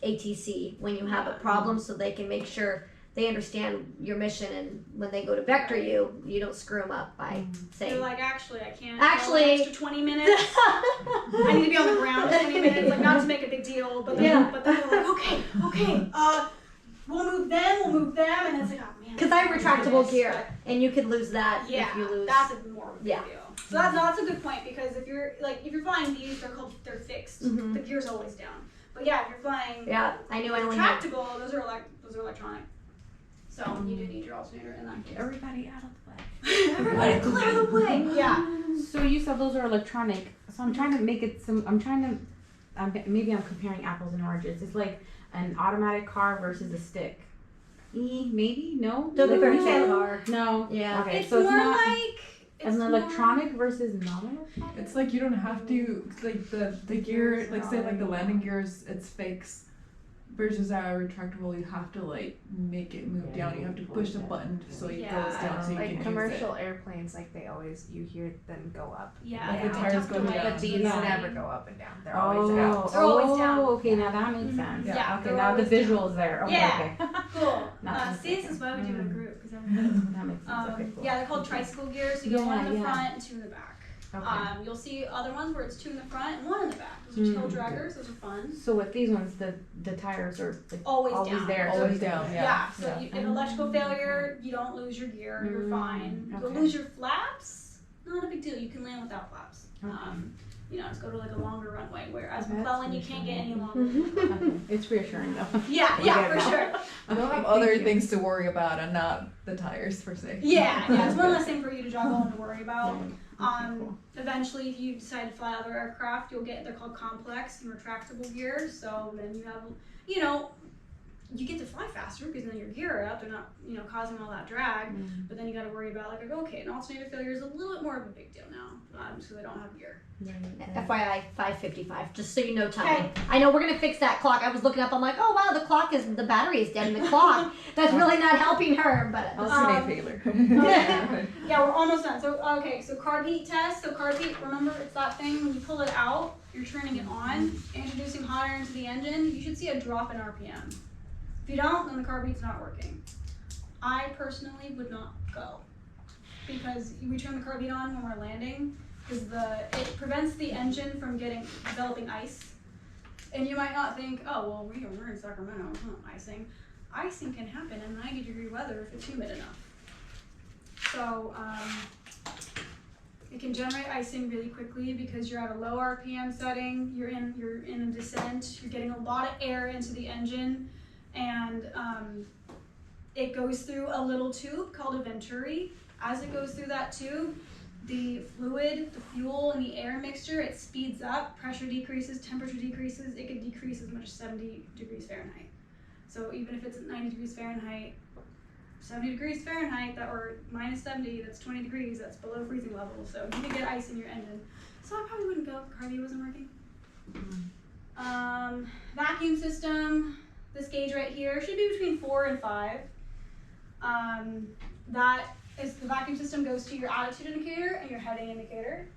ATC when you have a problem so they can make sure they understand your mission, and when they go to vector you don't screw them up by saying. You're like, actually, I can't. Actually, go an extra 20 minutes. I need to be on the ground for 20 minutes, like not to make a big deal, but then they're like, okay, we'll move them, and it's like, oh man. Because I have retractable gear, and you could lose that if you lose. That's more of a big deal. So that's a good point, because if you're flying these, they're fixed. Mm-hmm. The gear's always down. But yeah, if you're flying I knew I only had retractable, those are electronic. So you do need your alternator in that case. Everybody out of the way. Everybody clear the way. Yeah. So you said those are electronic. So I'm trying to make it maybe I'm comparing apples and oranges. It's like an automatic car versus a stick. Maybe? No? Don't Like, very you fair said- car. No. Yeah. Okay, It's so more it's not like an electronic versus non-electronic? It's like you don't have to, like the gear, like say like the landing gears, it's fixed. Versus our retractable, you have to like make it move down. You have to push the button so it goes down so you Like can commercial use it. airplanes, like you hear them go up. Yeah. Like the tires go down. But these Yeah. never go up and down. They're always out. They're always down. Okay, now that makes sense. Yeah, Okay, they're now the always visual's there. Okay, Yeah. okay. Cool. Not See, this is why we do it in a group, because That makes sense. Okay, cool. yeah, they're called tricycle gears. So you go one in the Yeah. front and 2 in the back. Okay. You'll see other ones where it's 2 in the front and 1 in the back. Those are tail draggers. Those are fun. So with these ones, the tires are like Always down. there. Always so down, Yeah. So Yeah. an electrical failure, you don't lose your gear. You're fine. You'll Okay. lose your flaps. Not a big deal. You can land without flaps. Okay. Just go to like a longer runway. Whereas That's McClellan, you can't get any longer. Okay. It's reassuring though. Yeah, for sure. They'll have other things to worry about and not the tires per se. Yeah, it's one less thing for you to juggle and to worry about. Okay, cool. Eventually, if you decide to fly other aircraft, they're called complex and retractable gears. So then you have, you get to fly faster because then your gear are up. They're not, causing all that drag. But then you got to worry about like, okay, an alternator failure is a little bit more of a big deal now, because they don't have gear. FYI, 5:55. Just so you know, time. Okay. I know we're gonna fix that clock. I was looking up. I'm like, oh wow, the battery is dead in the clock. That's really not helping her. But failure. Yeah, we're almost done. So so carb heat test. So carb heat, remember, it's that thing when you pull it out, you're turning it on, introducing hot air into the engine. You should see a drop in RPM. If you don't, then the carb heat's not working. I personally would not go, because we turn the carb heat on when we're landing, because it prevents the engine from developing ice. And you might not think, oh well, we're in Sacramento, it's not icing. Icing can happen in 90-degree weather if it's humid enough. So it can generate icing really quickly because you're at a low RPM setting. You're in a descent. You're getting a lot of air into the engine, and it goes through a little tube called a venturi. As it goes through that tube, the fluid, the fuel, and the air mixture, it speeds up. Pressure decreases, temperature decreases. It could decrease as much as 70 degrees Fahrenheit. So even if it's at 90 degrees Fahrenheit, 70 degrees Fahrenheit, or minus 70, that's 20 degrees, that's below freezing level. So you can get ice in your engine. So I probably wouldn't go if the carb wasn't working. Vacuum system, this gauge right here should be between 4 and 5. The vacuum system goes to your attitude indicator and your heading indicator.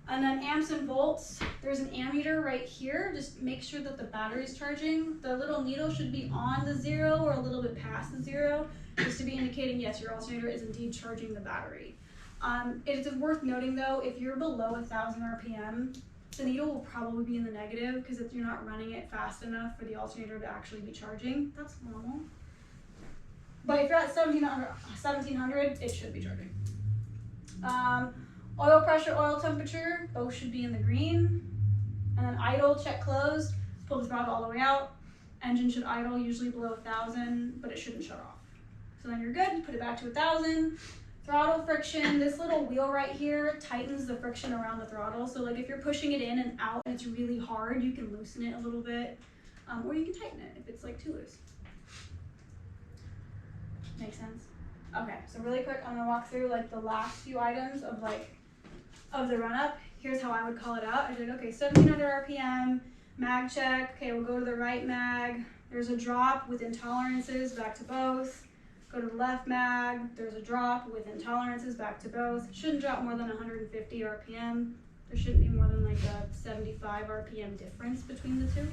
And then amps and volts, there's an ammeter right here. Just make sure that the battery is charging. The little needle should be on the 0 or a little bit past the 0, just to be indicating, yes, your alternator is indeed charging the battery. It is worth noting though, if you're below 1,000 RPM, the needle will probably be in the negative because if you're not running it fast enough for the alternator to actually be charging, that's normal. But if you're at 1700, it should be charging. Oil pressure, oil temperature, both should be in the green. And then idle, check closed, pull the throttle all the way out. Engine should idle, usually below 1,000, but it shouldn't shut off. So then you're good, put it back to 1,000. Throttle friction, this little wheel right here tightens the friction around the throttle. So like if you're pushing it in and out and it's really hard, you can loosen it a little bit. Or you can tighten it if it's like too loose. Makes sense? Okay, so really quick, I'm gonna walk through like the last few items of the run up. Here's how I would call it out. I'd be like, okay, 1700 RPM, mag check. Okay, we'll go to the right mag. There's a drop with intolerances, back to both. Go to the left mag, there's a drop with intolerances, back to both. Shouldn't drop more than 150 RPM. There shouldn't be more than like a 75 RPM difference between the two.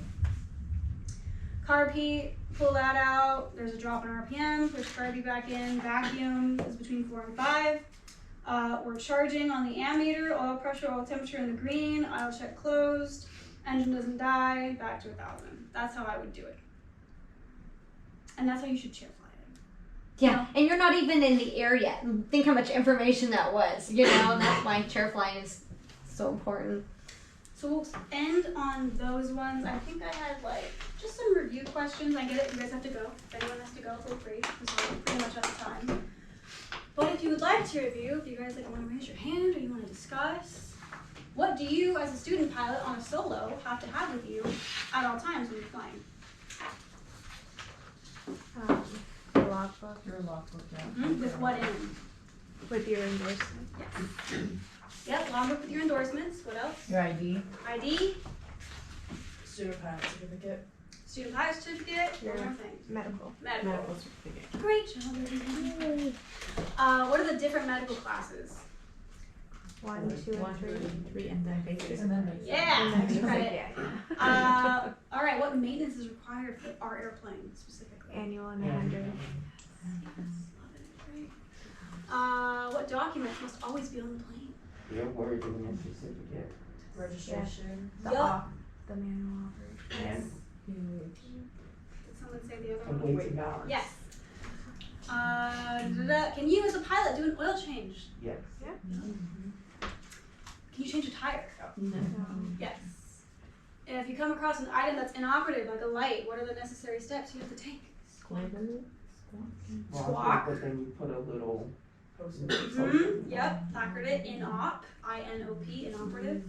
Carb heat, pull that out. There's a drop in RPM, push carb heat back in. Vacuum is between 4 and 5. We're charging on the ammeter, oil pressure, oil temperature in the green, oil check closed. Engine doesn't die, back to 1,000. That's how I would do it. And that's how you should chair fly it. Yeah, and you're not even in the air yet. Think how much information that was, you know, and that's why chair flying is so important. So we'll end on those ones. I think I had like just some review questions. I get it, you guys have to go. If anyone has to go, feel free, because we're pretty much out of time. But if you would like to review, if you guys like want to raise your hand or you want to discuss, what do you as a student pilot on a solo have to have with you at all times when you're flying? The logbook Your logbook, yeah. Mm-hmm. With what in? with your endorsement. Yes. Yep, logbook with your endorsements. What else? Your ID. ID, Student pilot certificate. student pilot certificate, Your one more thing. medical. Medical. certificate. Great job, everyone. What are the different medical classes? 1, 2, and 3. 3, and then basic. And then there's Yeah, And then credit. yeah. All right, what maintenance is required for our airplane specifically? Annual and 100. Yes, love it. Great. What documents must always be on the plane? Your worthiness certificate. Registration. The Yup. op, the manual operation. And Did someone say the other a one? way to balance. Yes. Can you as a pilot do an oil change? Yes. Can you change a tire? No. Yes. And if you come across an item that's inoperative, like a light, what are the necessary steps you have to take? Squabble. Squawk. But then you put a little Post-it. Mm-hmm. Yep. Placard it. INOP. INOP. Inoperative.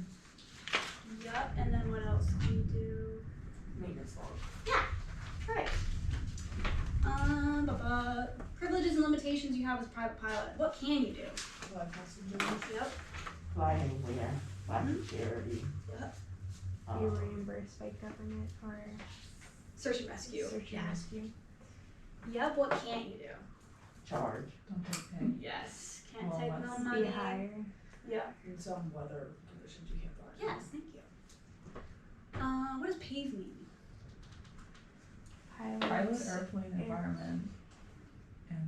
Yep. And then what else can you do? Maintenance log. Right. Privileges and limitations you have as a private pilot. What can you do? Fly passengers. Yep. fly anywhere, fly for charity. Yep. Be reimbursed by government or Search and rescue. search and rescue. Yep. What can't you do? Charge. Don't take pay. Yes. Can't Well, take let's no Be money. higher. Yep. In some weather conditions you can't fly. Yes. Thank you. What does PAVE mean? Pilot, Pilots. airplane, environment, and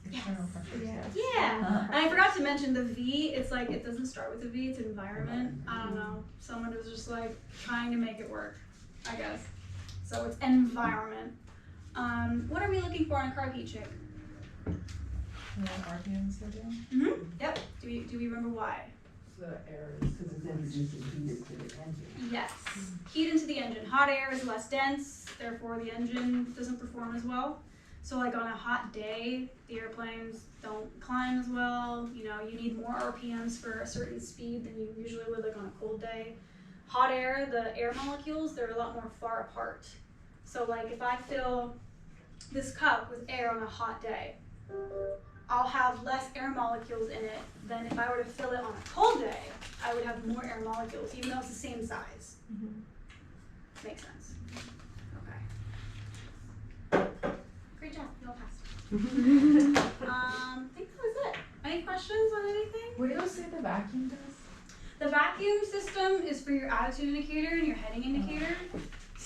external pressures. Yeah. Yeah. And I forgot to mention the V. It's like it doesn't start with a V. It's environment. I don't know. Someone was just like trying to make it work, I guess. So it's environment. What are we looking for on a carb heat check? And then RPMs they're doing. Mm-hmm. Yep. Do we remember why? The air is Because it's introducing heat to the engine. Yes. Heat into the engine. Hot air is less dense, therefore the engine doesn't perform as well. So like on a hot day, the airplanes don't climb as well. You know, you need more RPMs for a certain speed than you usually would like on a cold day. Hot air, the air molecules, they're a lot more far apart. So like if I fill this cup with air on a hot day, I'll have less air molecules in it than if I were to fill it on a cold day. I would have more air molecules, even though it's the same size. Makes sense. Okay. Great job. You all passed. I think that was it. Any questions on anything? What do you say the vacuum does? The vacuum system is for your attitude indicator and your heading indicator.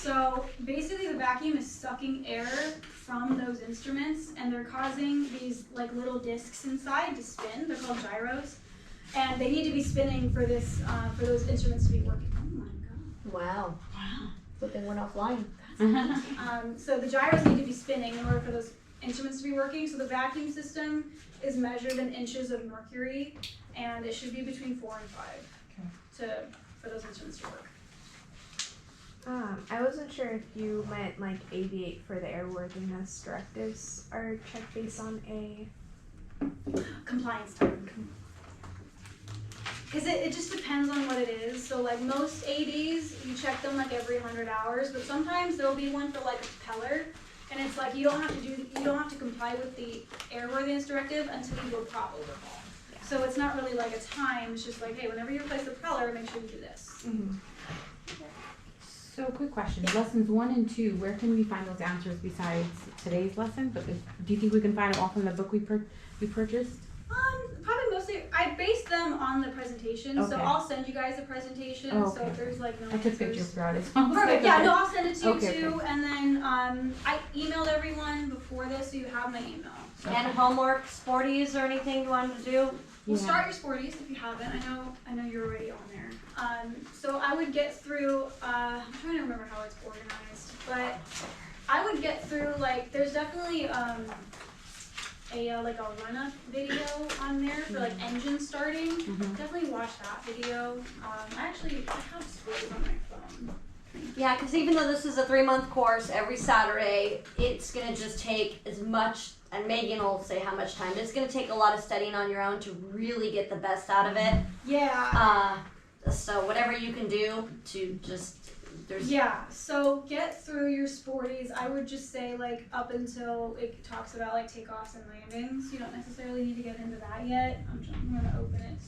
So basically the vacuum is sucking air from those instruments and they're causing these like little discs inside to spin. They're called gyros. And they need to be spinning for this, for those instruments to be working. Oh my god. Wow. But they went offline. So the gyros need to be spinning in order for those instruments to be working. So the vacuum system is measured in inches of mercury, and it should be between 4 and 5 for those instruments to work. I wasn't sure if you meant like aviate for the airworthiness directives are checked based on a Compliance time. Because it just depends on what it is. So like most ADs, you check them like every 100 hours, but sometimes there'll be one for like a propeller, and it's like you don't have to comply with the airworthiness directive until you do a prop overhaul. Yeah. So it's not really like a time. It's just like, hey, whenever you replace the propeller, make sure you do this. So quick question, lessons 1 and 2, where can we find those answers besides today's lesson? But do you think we can find them all from the book we purchased? Probably mostly, I based them on the presentation, so Okay. I'll send you guys a presentation, Oh, so okay. if there's like no I took answers. pictures throughout it. Perfect, yeah, no, I'll send it to you Okay, too, and then, I emailed everyone before this, so you have my email. So And homework, sporties, or anything you wanted to do? we'll Yeah. start your sporties if you haven't, I know you're already on there. So I would get through, I'm trying to remember how it's organized, but I would get through, like, there's definitely, like a run-up video on there for like engine starting. Definitely watch that video. I have sports on my phone. Yeah, because even though this is a 3-month course, every Saturday, it's going to just take as much, and Megan will say how much time, but it's going to take a lot of studying on your own to really get the best out of it. Yeah. So whatever you can do to just, So get through your sporties. I would just say like up until it talks about like takeoffs and landings. You don't necessarily need to get into that yet. I'm going to open it